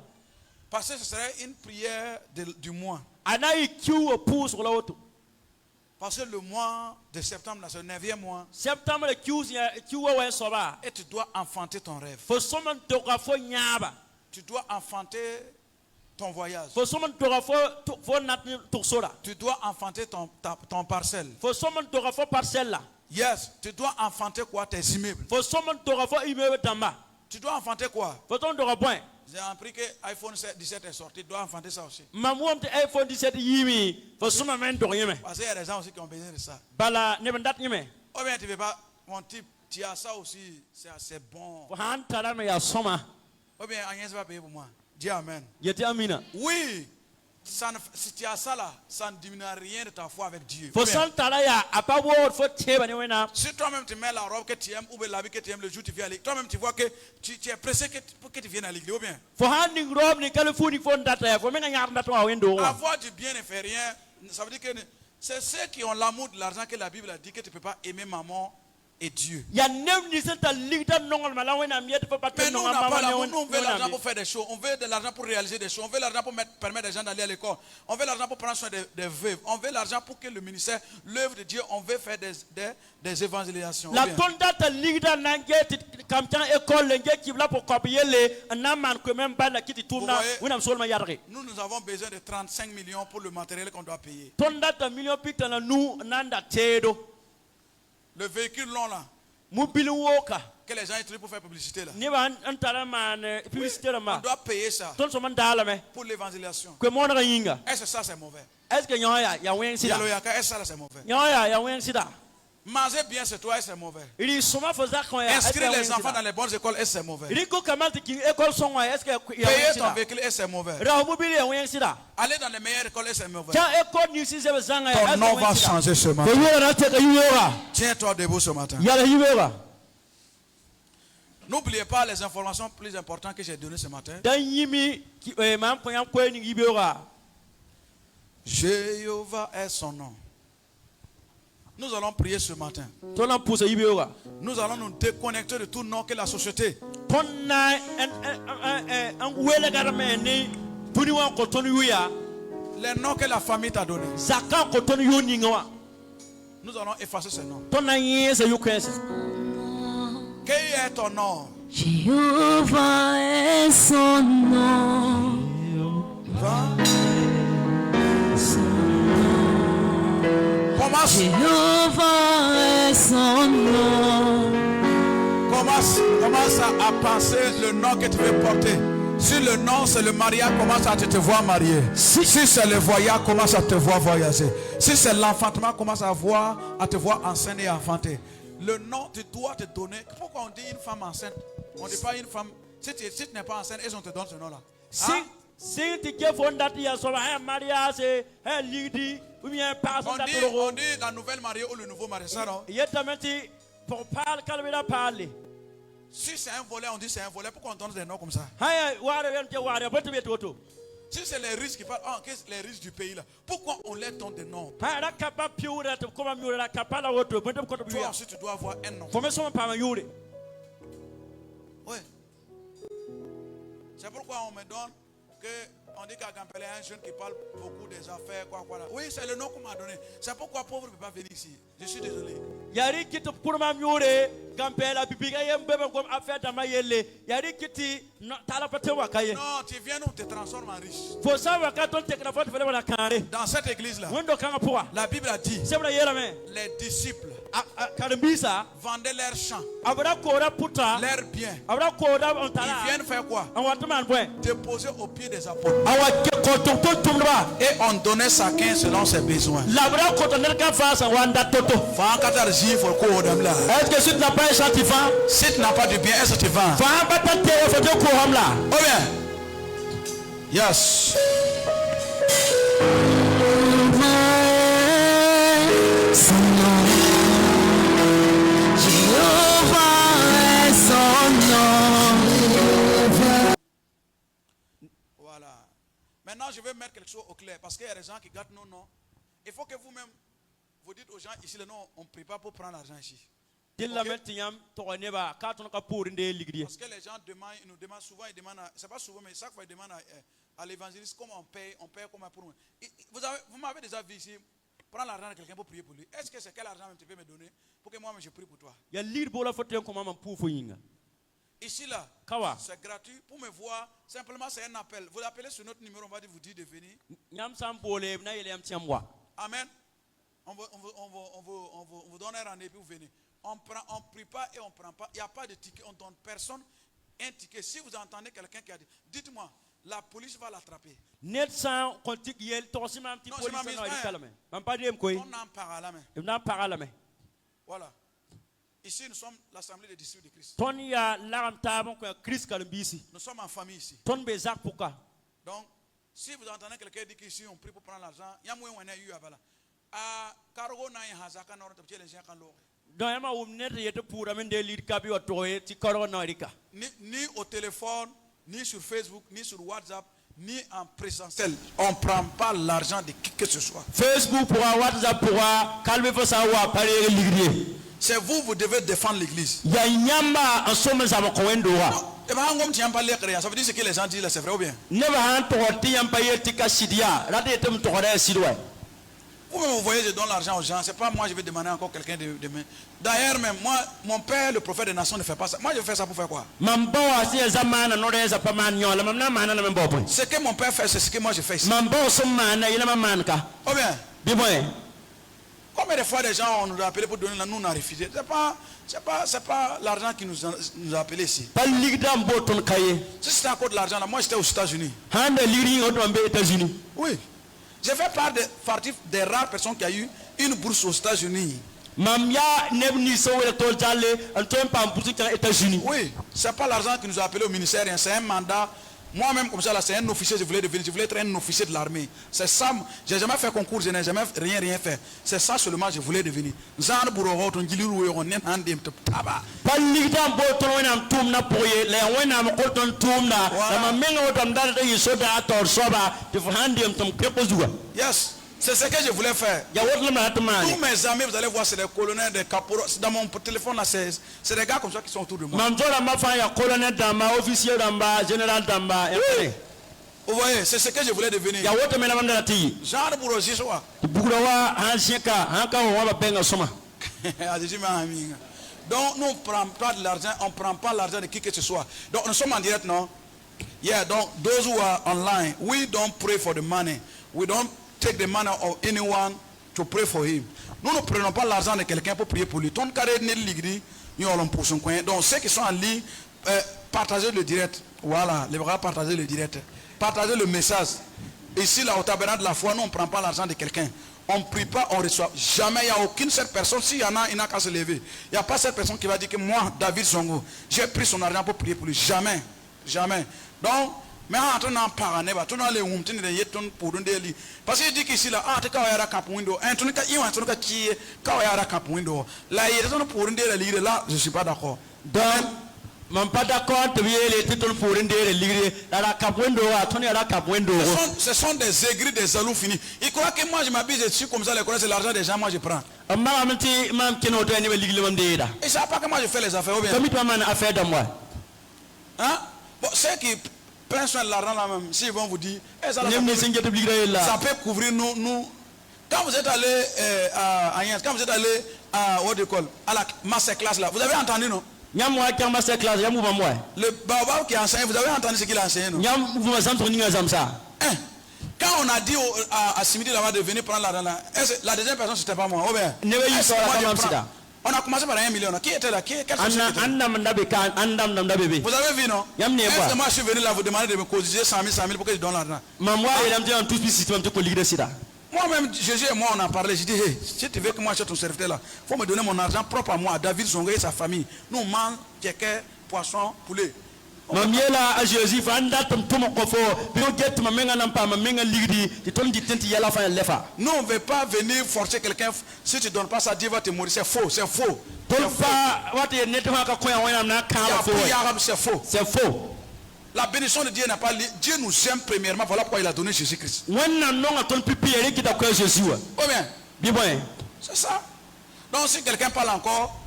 S3: Parce que ce serait une prière du mois.
S4: Anayi kiu pour sur la auto.
S3: Parce que le mois de septembre, là, c'est le 9e mois.
S4: Septembre le kiu wa soba.
S3: Et tu dois enfanter ton rêve.
S4: Fo so man to ka fo nyaba.
S3: Tu dois enfanter ton voyage.
S4: Fo so man to ka fo nat to sora.
S3: Tu dois enfanter ton parcelle.
S4: Fo so man to ka fo parcelle la.
S3: Yes, tu dois enfanter quoi? Tes immeubles.
S4: Fo so man to ka fo immeuble tamba.
S3: Tu dois enfanter quoi?
S4: Fo ton to ka point.
S3: J'ai appris que iPhone 17 est sorti. Tu dois enfanter ça aussi.
S4: Mamuam te iPhone 17 yimi. Fo suma men do yeme.
S3: Parce qu'il y a des gens aussi qui ont besoin de ça.
S4: Bala ne bandat yeme.
S3: Ou bien tu ne veux pas, mon type, tu as ça aussi, c'est assez bon.
S4: Fo han tara me ya soma.
S3: Ou bien Agnès va payer pour moi. Dis Amen.
S4: Yeti amina.
S3: Oui, si tu as ça là, ça ne diminue rien de ta foi avec Dieu.
S4: Fo
S3: Ou bien,
S4: san tara ya apa word fo teba ne wena.
S3: si toi-même tu mets la robe que tu aimes ou bien l'habit que tu aimes le jour où tu viens à l'église, toi-même tu vois que tu es pressé pour que tu viennes à l'église. Ou bien,
S4: Fo han ni rob ni kalifuni fo ndata ya fo menga nyar ndata wa wendo wa.
S3: avoir du bien ne fait rien. Ça veut dire que c'est ceux qui ont l'amour de l'argent que la Bible a dit que tu ne peux pas aimer maman et Dieu.
S4: Ya nem ni senta ligda nongol mala wena miet fo
S3: Mais
S4: patte
S3: nous, on
S4: nonga
S3: n'a pas
S4: mama
S3: l'amour.
S4: ne
S3: Nous, on veut l'argent pour faire des choses. On veut de l'argent pour réaliser des choses. On veut l'argent pour permettre des gens d'aller à l'école. On veut l'argent pour prendre soin des veuves. On veut l'argent pour que le ministère, l'œuvre de Dieu, on veut faire des évangélisations.
S4: la
S3: Ou bien,
S4: tondata ligda nange kamtan école nge kibla pour copier le naman que même pas la kiti tourna
S3: voyez,
S4: wena msolma yarre.
S3: nous avons besoin de 35 millions pour le matériel qu'on doit payer.
S4: Tondata million pita na nu nanda tedo.
S3: Le véhicule long là,
S4: Mubili woka.
S3: que les gens utilisent pour faire publicité là.
S4: Ni ba antara man publicité la
S3: On
S4: ma.
S3: doit payer ça
S4: Ton so man dala me.
S3: pour l'évangélisation.
S4: Que mon yinga.
S3: Est-ce que ça c'est mauvais?
S4: Est-ce que nyoya ya wen sida?
S3: Yalo yaka, est-ce que ça c'est mauvais?
S4: Nyoya ya wen sida.
S3: Manger bien c'est toi, est-ce que c'est mauvais?
S4: Ili soma foza kon ya.
S3: Inscrire les enfants dans les bonnes écoles, est-ce que c'est mauvais?
S4: Ili ko kamal ki école son wa est-ce que ya
S3: Payer
S4: wen
S3: ton
S4: sida?
S3: véhicule, est-ce que c'est mauvais?
S4: Ra mobile ya wen sida.
S3: Aller dans les meilleures écoles, est-ce que c'est mauvais?
S4: Quand école ni si se zanga ya.
S3: Ton nom va changer ce
S4: Ko
S3: matin.
S4: yora na te ka yora.
S3: Tiens-toi debout ce matin.
S4: Yala yora.
S3: N'oubliez pas les informations plus importantes que j'ai données ce matin.
S4: Dan yimi mam ko yam ko ni yibora.
S3: Jéhovah est son nom. Nous allons prier ce matin.
S4: Ton la pousse yibora.
S3: Nous allons nous déconnecter de tout nom que la société.
S4: Ton na en wele garame ni tuni wan ko tonu yuya.
S3: Les noms que la famille t'a donnés.
S4: Zakan ko tonu yoni ngawa.
S3: Nous allons effacer ces noms.
S4: Ton na yesa yukwense.
S3: Quel est ton nom?
S5: Jéhovah est son nom.
S3: Commence,
S5: Jéhovah est son nom.
S3: commence à penser le nom que tu veux porter. Si le nom c'est le mariage, commence à te voir marié. Si c'est le voyage, commence à te voir voyager. Si c'est l'enfantement, commence à te voir enceinte et enfanter. Le nom, tu dois te donner. Pourquoi on dit une femme enceinte? On ne dit pas une femme. Si tu n'es pas enceinte, et on te donne ce nom-là.
S4: Si tu es fondati ya so ha maria c'est ha lidi ou bien pas
S3: On
S4: ça
S3: dit la nouvelle mariée ou le nouveau marié, ça non?
S4: Yetamenti pour parler calmement parler.
S3: Si c'est un volet, on dit c'est un volet. Pourquoi on donne des noms comme ça?
S4: Haya ware yente ware botu beto.
S3: Si c'est les risques qui parlent, qu'est-ce les risques du pays là? Pourquoi on leur donne des noms?
S4: Ha ra kapa piura to koma miura kapa la woto botu ko to
S3: Toi
S4: biya.
S3: aussi tu dois avoir un nom.
S4: Faut me so pa ma yure.
S3: Oui. C'est pourquoi on me donne que on dit qu'à Gampelé, un jeune qui parle beaucoup des affaires, quoi. Oui, c'est le nom qu'on m'a donné. C'est pourquoi pauvre ne peut pas venir ici. Je suis désolé.
S4: Yari kiti kurma miure gampela bibiga yembebe comme affaire damayele. Yari kiti tala pate wakaye.
S3: Non, tu viens nous te transformes en riche.
S4: Faut savoir quand on te grafo fele wala kare.
S3: Dans cette église là,
S4: Wendo kanga poa.
S3: la Bible a dit
S4: Sebra yela me.
S3: les disciples
S4: Karambisa
S3: vendaient leurs champs,
S4: abra kora puta.
S3: leurs biens.
S4: Abra kora on
S3: Ils
S4: tala.
S3: viennent faire quoi?
S4: On va demander point.
S3: Déposer aux pieds des apôtres.
S4: Awa ke koton to tumba.
S3: Et on donnait chacun selon ses besoins.
S4: Labra koton ka fa sa wanda toto. Est-ce que si tu n'as pas un chantifant?
S3: Si tu n'as pas de bien, est-ce que tu vends?
S4: Fa ba ta te faut te ko hamla.
S3: Oh bien. Yes. Voilà. Maintenant, je vais mettre quelque chose au clair parce qu'il y a des gens qui gâtent nos noms. Il faut que vous-même vous dites aux gens ici, le nom, on ne prie pas pour prendre l'argent ici. Parce que les gens demandent, ils nous demandent souvent, ils demandent, c'est pas souvent, mais chaque fois ils demandent à l'évangéliste comment on paye comment pour nous. Vous m'avez déjà vu ici, prendre l'argent de quelqu'un pour prier pour lui. Est-ce que c'est quel argent tu peux me donner pour que moi je prie pour toi? Ici là, c'est gratuit. Pour me voir, simplement c'est un appel. Vous appelez sur notre numéro, on va vous dire de venir. Amen. On vous donne un rendez-vous, vous venez. On ne prie pas et on ne prend pas. Il n'y a pas de ticket, on ne donne personne. un ticket. Si vous entendez quelqu'un qui a dit, dites-moi, la police va l'attraper.
S4: Net sans kontik yel torsi mam ti
S3: Non,
S4: police
S3: c'est ma
S4: na
S3: mise,
S4: kalame. Mam pa dem koy.
S3: On en parle à la main.
S4: Na paralame.
S3: Voilà. Ici, nous sommes l'Assemblée des disciples de Christ.
S4: Ton ya laram tabon ko Christ kalambisi.
S3: Nous sommes en famille ici.
S4: Ton bezak pourquoi?
S3: Donc, si vous entendez quelqu'un dire qu'ici, on prie pour prendre l'argent, il y a moins on a eu à Bala. À Cargo na Hazaka, on a les gens qui l'ont.
S4: Donc yama umnet yete pour amende lir kabi otoye ti corona rika.
S3: Ni au téléphone, ni sur Facebook, ni sur WhatsApp, ni en présentiel. On ne prend pas l'argent de qui que ce soit.
S4: Facebook pour WhatsApp pour calmer faut ça wa parler ligrier.
S3: C'est vous, vous devez défendre l'église.
S4: Ya nyamba en somme ça va koendo wa.
S3: Et bien, on tient pas les créas. Ça veut dire ce que les gens disent là, c'est vrai ou bien?
S4: Never han to ti yamba yeti kasidia. Rade tem to kore sidwa.
S3: Vous voyez, je donne l'argent aux gens. C'est pas moi, je vais demander encore quelqu'un de demain. D'ailleurs, même moi, mon père, le prophète des nations, ne fait pas ça. Moi, je fais ça pour faire quoi? Ce que mon père fait, c'est ce que moi je fais ici. Oh bien. Combien de fois des gens nous ont appelé pour donner, nous on a refusé. C'est pas l'argent qui nous a appelé ici. Si c'était encore de l'argent, là, moi j'étais aux États-Unis. Oui. Je fais partie des rares personnes qui a eu une bourse aux États-Unis. Oui, c'est pas l'argent qui nous a appelé au ministère, c'est un mandat. Moi-même, comme ça, là, c'est un officier, je voulais être un officier de l'armée. C'est ça, j'ai jamais fait concours, je n'ai jamais rien fait. C'est ça seulement je voulais devenir. Yes. C'est ce que je voulais faire. Tous mes amis, vous allez voir, c'est des colonels, des caporaux. Dans mon téléphone, là, c'est des gars comme ça qui sont autour de moi. Oui. Vous voyez, c'est ce que je voulais devenir. Genre de bourgeois. Donc, nous, on ne prend pas de l'argent, on ne prend pas l'argent de qui que ce soit. Donc, nous sommes en direct, non? Yeah, donc, those who are online, we don't pray for the money. We don't take the money of anyone to pray for him. Nous ne prenons pas l'argent de quelqu'un pour prier pour lui. Donc ceux qui sont en ligne, partagez le direct. Voilà, les bras partagez le direct. Partagez le message. Ici, là, au tabernacle de la foi, nous on ne prend pas l'argent de quelqu'un. On ne prie pas, on reçoit. Jamais, il n'y a aucune cette personne. S'il y en a, il n'a qu'à se lever. Il n'y a pas cette personne qui va dire que moi, David Zongo, j'ai pris son argent pour prier pour lui. Jamais. Jamais. Donc, mais en train parler, tu n'as les oumtines de yeton pour donner des lits. Parce qu'il dit qu'ici là, tu as un cap window, un truc qui est un truc qui est un cap window. Là, il y a des pour donner des lits là, je ne suis pas d'accord. Donc,
S4: même pas d'accord, tu viens les titres pour donner des lits. La cap window, tu as la cap window.
S3: Ce sont des aigris, des jaloux finis. Il croit que moi je m'habille dessus comme ça, c'est l'argent des gens, moi je prends. Et ça pas que moi je fais les affaires, ou bien? Hein? Bon, ceux qui prennent soin de l'argent là même, s'ils vont vous dire, ça peut couvrir nous. Quand vous êtes allé à Agnès, quand vous êtes allé à la masterclass là, vous avez entendu, non? Le Baobab qui enseigne, vous avez entendu ce qu'il a enseigné, non? Quand on a dit à Simidi là-bas de venir prendre l'argent là, la deuxième personne c'était pas moi, ou bien? On a commencé par 1 million. Qui était là? Vous avez vu, non? Est-ce que moi je suis venu là vous demander de me cotiser 100 000 pour que je donne l'argent? Moi-même, Jésus et moi on en parlait. Je dis, hey, si tu veux que moi je sois ton serviteur là, il faut me donner mon argent propre à moi, à David Zongo et sa famille. Nous on mange quelqu'un, poisson, poulet.
S4: Nous ne
S3: veut pas venir forcer quelqu'un. Si tu ne donnes pas ça, Dieu va te mourir. C'est faux, c'est faux. C'est faux. C'est faux. La bénédiction de Dieu n'a pas lieu. Dieu nous aime premièrement. Voilà pourquoi il a donné Jésus-Christ. Oh bien. C'est ça. Donc si quelqu'un parle encore,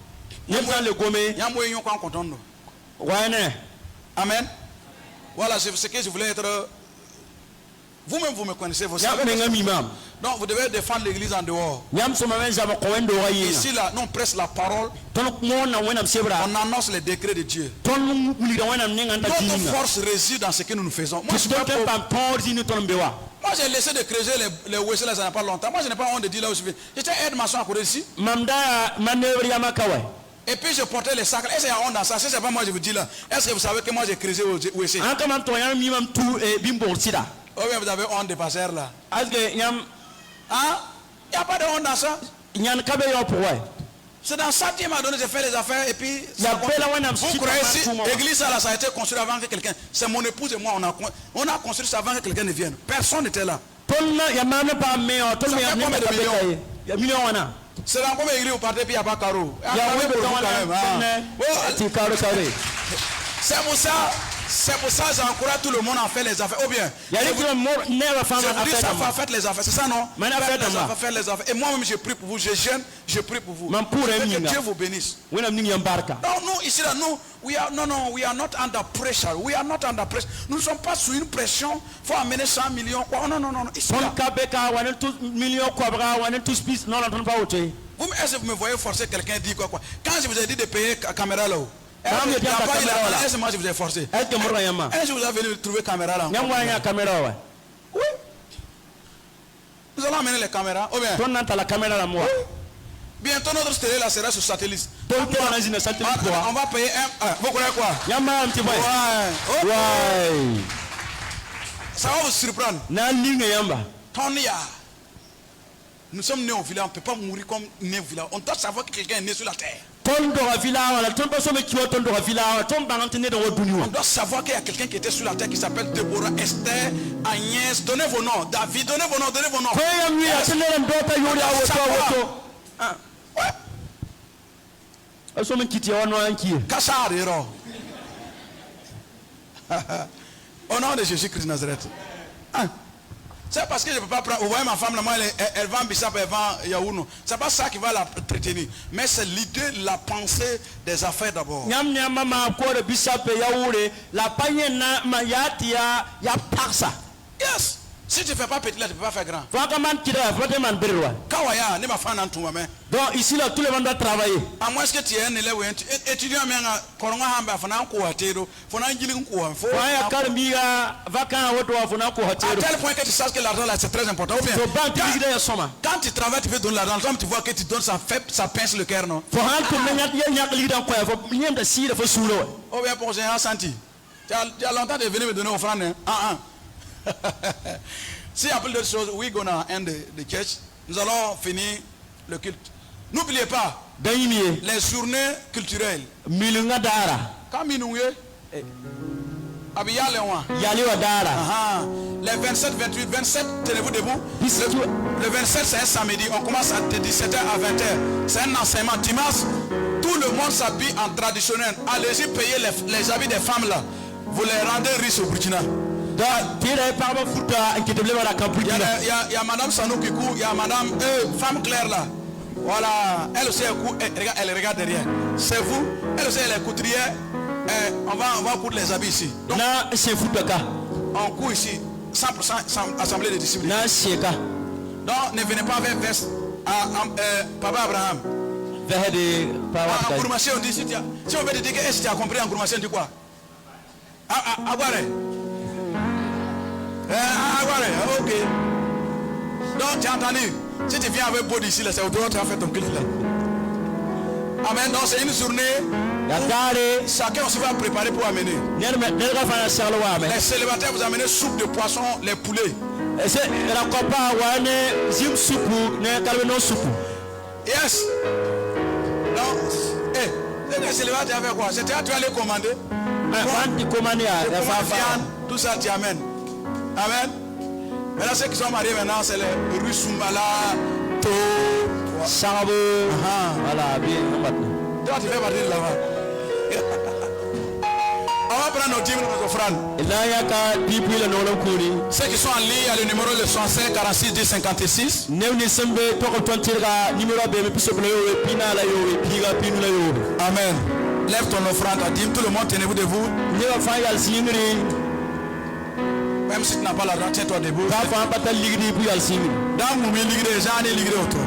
S3: il y a moyen qu'on content. Amen. Voilà, c'est ce que je voulais être. Vous-même, vous me connaissez. Vous savez. Donc, vous devez défendre l'église en dehors. Ici, là, nous on presse la parole. On annonce les décrets de Dieu. Notre force réside dans ce que nous faisons. Moi, j'ai laissé de creuser les WC là, ça n'a pas longtemps. Moi, je n'ai pas honte de dire là où je vais. J'étais aide-maçon à côté ici. Et puis je portais les sacs. Est-ce qu'il y a honte dans ça? Si c'est pas moi, je vous dis là. Est-ce que vous savez que moi j'ai creusé au WC?
S4: an ka man to yam mi mam tu e bimbo sida
S3: Oh bien, vous avez honte de passer là.
S4: as que yam
S3: Hein? Il n'y a pas de honte dans ça.
S4: nyan ka be yo pour ouais
S3: C'est dans ça qu'il m'a donné, j'ai fait les affaires et puis...
S4: ya bela wana
S3: Vous croyez si l'église là, ça a été construit avant que quelqu'un... C'est mon épouse et moi, on a construit ça avant que quelqu'un ne vienne. Personne n'était là.
S4: tonna ya mame pa me o tonna ya
S3: combien
S4: me
S3: de
S4: ka
S3: millions?
S4: be ya million wana
S3: C'est dans combien d'églises vous partez puis il n'y a pas carreau. Il y a
S4: ya
S3: carreau
S4: we be
S3: pour vous
S4: wana
S3: quand même. Hein?
S4: ti karo
S3: C'est pour ça que j'encourage tout le monde à faire les affaires. Ou bien,
S4: ya
S3: je
S4: ri
S3: vous
S4: ko mo never found
S3: je vous dis ça,
S4: affaire
S3: faites les affaires. C'est ça non?
S4: Mais
S3: Faites les
S4: affaire
S3: affaires, faites les affaires. Et moi-même je prie pour vous, je jeûne, je prie pour vous.
S4: Man pour
S3: Je veux que
S4: Emina.
S3: Dieu vous bénisse.
S4: wena mning yam barka
S3: Non, nous, ici, là, nous, we are not under pressure. We are not under pressure. Nous ne sommes pas sous une pression. Il faut amener 100 millions. Quoi. Oh, non, non, non. Ici,
S4: ton
S3: là.
S4: ka be ka wana tout million ko bra wana tout spice non ton pas autre
S3: Est-ce que vous me voyez forcer quelqu'un dit quoi? Quand je vous ai dit de payer caméra là-haut,
S4: Madame, il y a pas de caméra là.
S3: est-ce que moi je vous ai forcé?
S4: est que mo yama
S3: Est-ce que vous avez venu trouver caméra là?
S4: nyam wana caméra ouais
S3: Oui. Nous allons amener les caméras. Oh bien.
S4: ton nan ta la caméra la moi
S3: Bientôt notre télé là sera sur satellite.
S4: ton te wana zina satellite
S3: On
S4: quoi
S3: va payer un. Vous connaissez quoi?
S4: yama un petit boy
S3: Ouais. Oh,
S4: ouais
S3: ça va vous surprendre.
S4: na ligne yamba
S3: Tonia. Nous sommes nés au village. On ne peut pas mourir comme né au village. On doit savoir que quelqu'un est né sur la terre.
S4: ton do villa wala ton pas so me kiwa ton do villa ton bangantene do
S3: On
S4: duniwa
S3: doit savoir qu'il y a quelqu'un qui était sur la terre qui s'appelle Déborah, Esther, Agnès. Donnez vos noms. David, donnez vos noms, donnez vos noms.
S4: ko yam wi atene ndo ta yori awoto
S3: Ah, ouais.
S4: so me kiti wono anki
S3: Kassarero. Au nom de Jésus-Christ de Nazareth. Ah. C'est parce que je ne peux pas prendre. Vous voyez ma femme là, moi, elle vend Bissap, elle vend Yaounou. C'est pas ça qui va la prétenir. Mais c'est l'idée, la pensée des affaires d'abord.
S4: nyam nyama ma ko de bisape ya wure la panye na ma yatia ya parsa
S3: Yes. Si tu ne fais pas petit là, tu ne peux pas faire grand.
S4: faka man kida fate man berwa
S3: Kawaya, ne ma femme en tout moment.
S4: donc ici là tout le monde doit travailler
S3: À moins que tu es un élève ou un étudiant, mais quand on a un peu de coatero, faut un gilling quoi.
S4: waya kalmiga vaka woto wafuna ko
S3: À
S4: hatero
S3: tel point que tu saches que l'argent là c'est très important. Ou bien,
S4: so bank ligida ya soma
S3: quand tu travailles, tu veux donner l'argent, toi tu vois que tu donnes, ça pince le cœur, non?
S4: fo hal ko menyat ya nyak ligida ko fo nyem da si da fo sulo
S3: Ou bien pour j'ai un senti. Tu as longtemps de venir me donner offrande. Hein? Ah. S'il y a plus d'autres choses, we're gonna end the church. Nous allons finir le culte. N'oubliez pas
S4: dayimiye
S3: les journées culturelles.
S4: milunga dara
S3: Quand minouye, Abiyale wa.
S4: yali wa dara
S3: Les 27, 28, 27, tenez-vous debout.
S4: Ici,
S3: Le 27 c'est un samedi, on commence de 17h à 20h. C'est un enseignement. Dimanche, tout le monde s'habille en traditionnel. Allez-y payer les habits des femmes là. Vous les rendez riches au Burkina.
S4: da tire parba futa enketeble wala
S3: Il
S4: kampuni
S3: y a Madame Sanou Kikou, il y a Madame Femme Claire là. Voilà, elle aussi elle regarde derrière. C'est vous, elle aussi elle est couturière. On va coudre les habits ici. Donc
S4: na se futa ka
S3: on coud ici 100% assemblée de disciples.
S4: na sheka
S3: Donc ne venez pas avec veste Papa Abraham.
S4: vehde
S3: En
S4: pawa
S3: gourmachet on dit si on veut te dire que est-ce que tu as compris en gourmachet on dit quoi? Aguare. Aguare, ok. Donc tu as entendu? Si tu viens avec body ici, c'est au dehors tu vas faire ton clip là. Amen. Donc c'est une journée
S4: ya dare
S3: chacun aussi va préparer pour amener.
S4: nerga fana salo wa me
S3: Les célibataires vous amenez soupe de poisson, les poulets.
S4: ese la kopa wane zim supu ne kalbe no supu
S3: Yes. Donc, les célibataires avec quoi? C'était à tu aller commander.
S4: fan di komani ya fa
S3: Viande, tout ça tu amènes. Amen. Maintenant ceux qui sont mariés maintenant c'est les Rue Sumbala, To.
S4: sabo voilà bien maintenant
S3: Toi tu fais partie de là-bas. On va prendre nos 10 minutes d'offrande.
S4: la ya ka pipi le no lo kuri
S3: Ceux qui sont en ligne, il y a le numéro de 65 46 10 56.
S4: newni sembe to ko tontirga numéro be me piso bla yo pina la yo piga pinu la yo
S3: Amen. Lève ton offrande à Dim. Tout le monde, tenez-vous debout.
S4: ne va fa yal singri
S3: Même si tu n'as pas l'argent, tiens-toi debout.
S4: ka fa batal ligdi bu yal singri
S3: Dans Moumi Ligré, j'en ai ligré autour.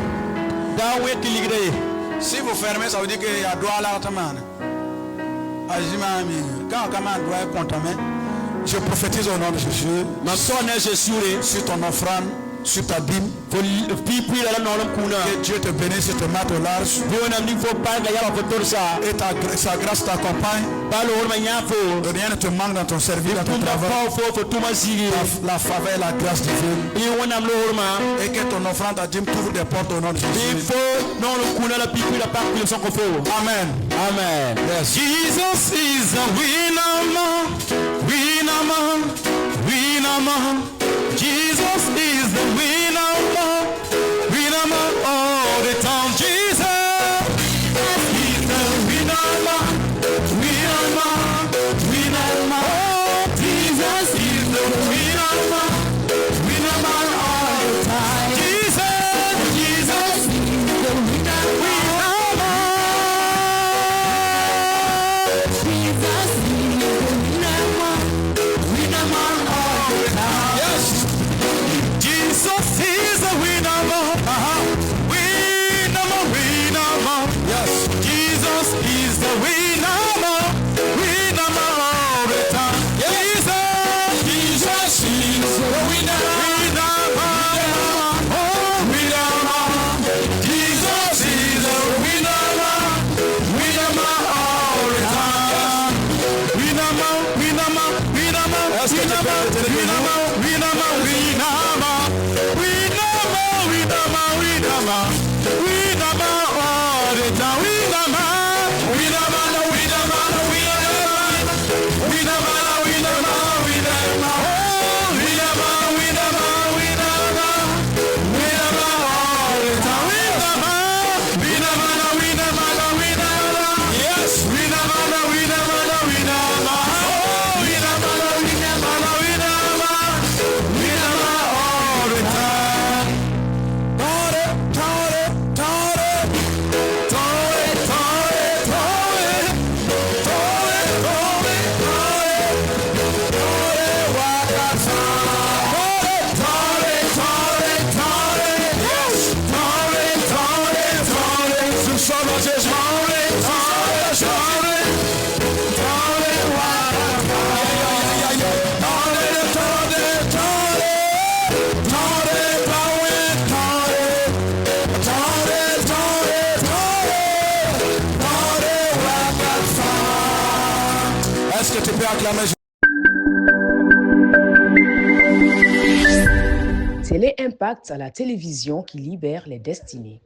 S4: da weti ligdi
S3: Si vous fermez, ça veut dire qu'il y a droit à l'argent. Quand on doit contaminer, je prophétise au nom de Jésus
S4: ma sonne je sure
S3: sur ton offrande. sur ta dîme.
S4: fo pipi la nolam kuna
S3: Que Dieu te bénisse et te mette au large.
S4: wona ning fo panga ya fo torsa
S3: Et sa grâce t'accompagne.
S4: balo horma nyafo
S3: Rien ne te manque dans ton service, dans ton
S4: tunda
S3: travail.
S4: fo tuma sigi
S3: La faveur et la grâce divine.
S4: i wonam lo horma
S3: Et que ton offrande à Dieu t'ouvre des portes au nom de
S4: il
S3: Jésus.
S4: faut non le kuna la pipi la part que son ko fo
S3: Amen.
S4: amen
S3: Yes.
S6: Jesus is a winner man, winner man, winner man. Jesus is the winner man, winner man all the time. Jesus is the winner man, winner man, winner man. Oh, Jesus is the winner man, winner man all the time. Jesus, Jesus is the winner man. Jesus is the winner man, winner man all the time. Yes. Jesus is a winner man. Winner man, winner man. Yes. Jesus is the winner man. Winner man all the time. Jesus, Jesus is the winner. Winner man. Oh, winner man. Jesus is the winner man. Winner man all the time. Winner man, winner man, winner man.
S3: Est-ce que tu peux arrêter de
S6: Winner man, winner man, winner man. Winner man, winner man, winner man. Winner man all the time. Winner man, winner man, winner man, winner man. Winner man, winner man, winner man. Oh, winner man, winner man, winner man. Winner man all the time. Winner man, winner man, winner man, winner man. Yes, winner man, winner man, winner man. Oh, winner man, winner man, winner man. Winner man all the time. Tore, tore, tore. Tore, tore, tore. Tore, tore, tore. Tore, wakasa. Tore, tore, tore. Yes. Tore, tore, tore. Susana Jesus. Tore, tore, tore. Tore, wakasa. Tore, tore, tore. Tore, tore, tore. Tore, tore, tore. Tore, wakasa.
S3: Est-ce que tu peux acclamer Jésus?
S1: Télé Impact à la télévision qui libère les destinées.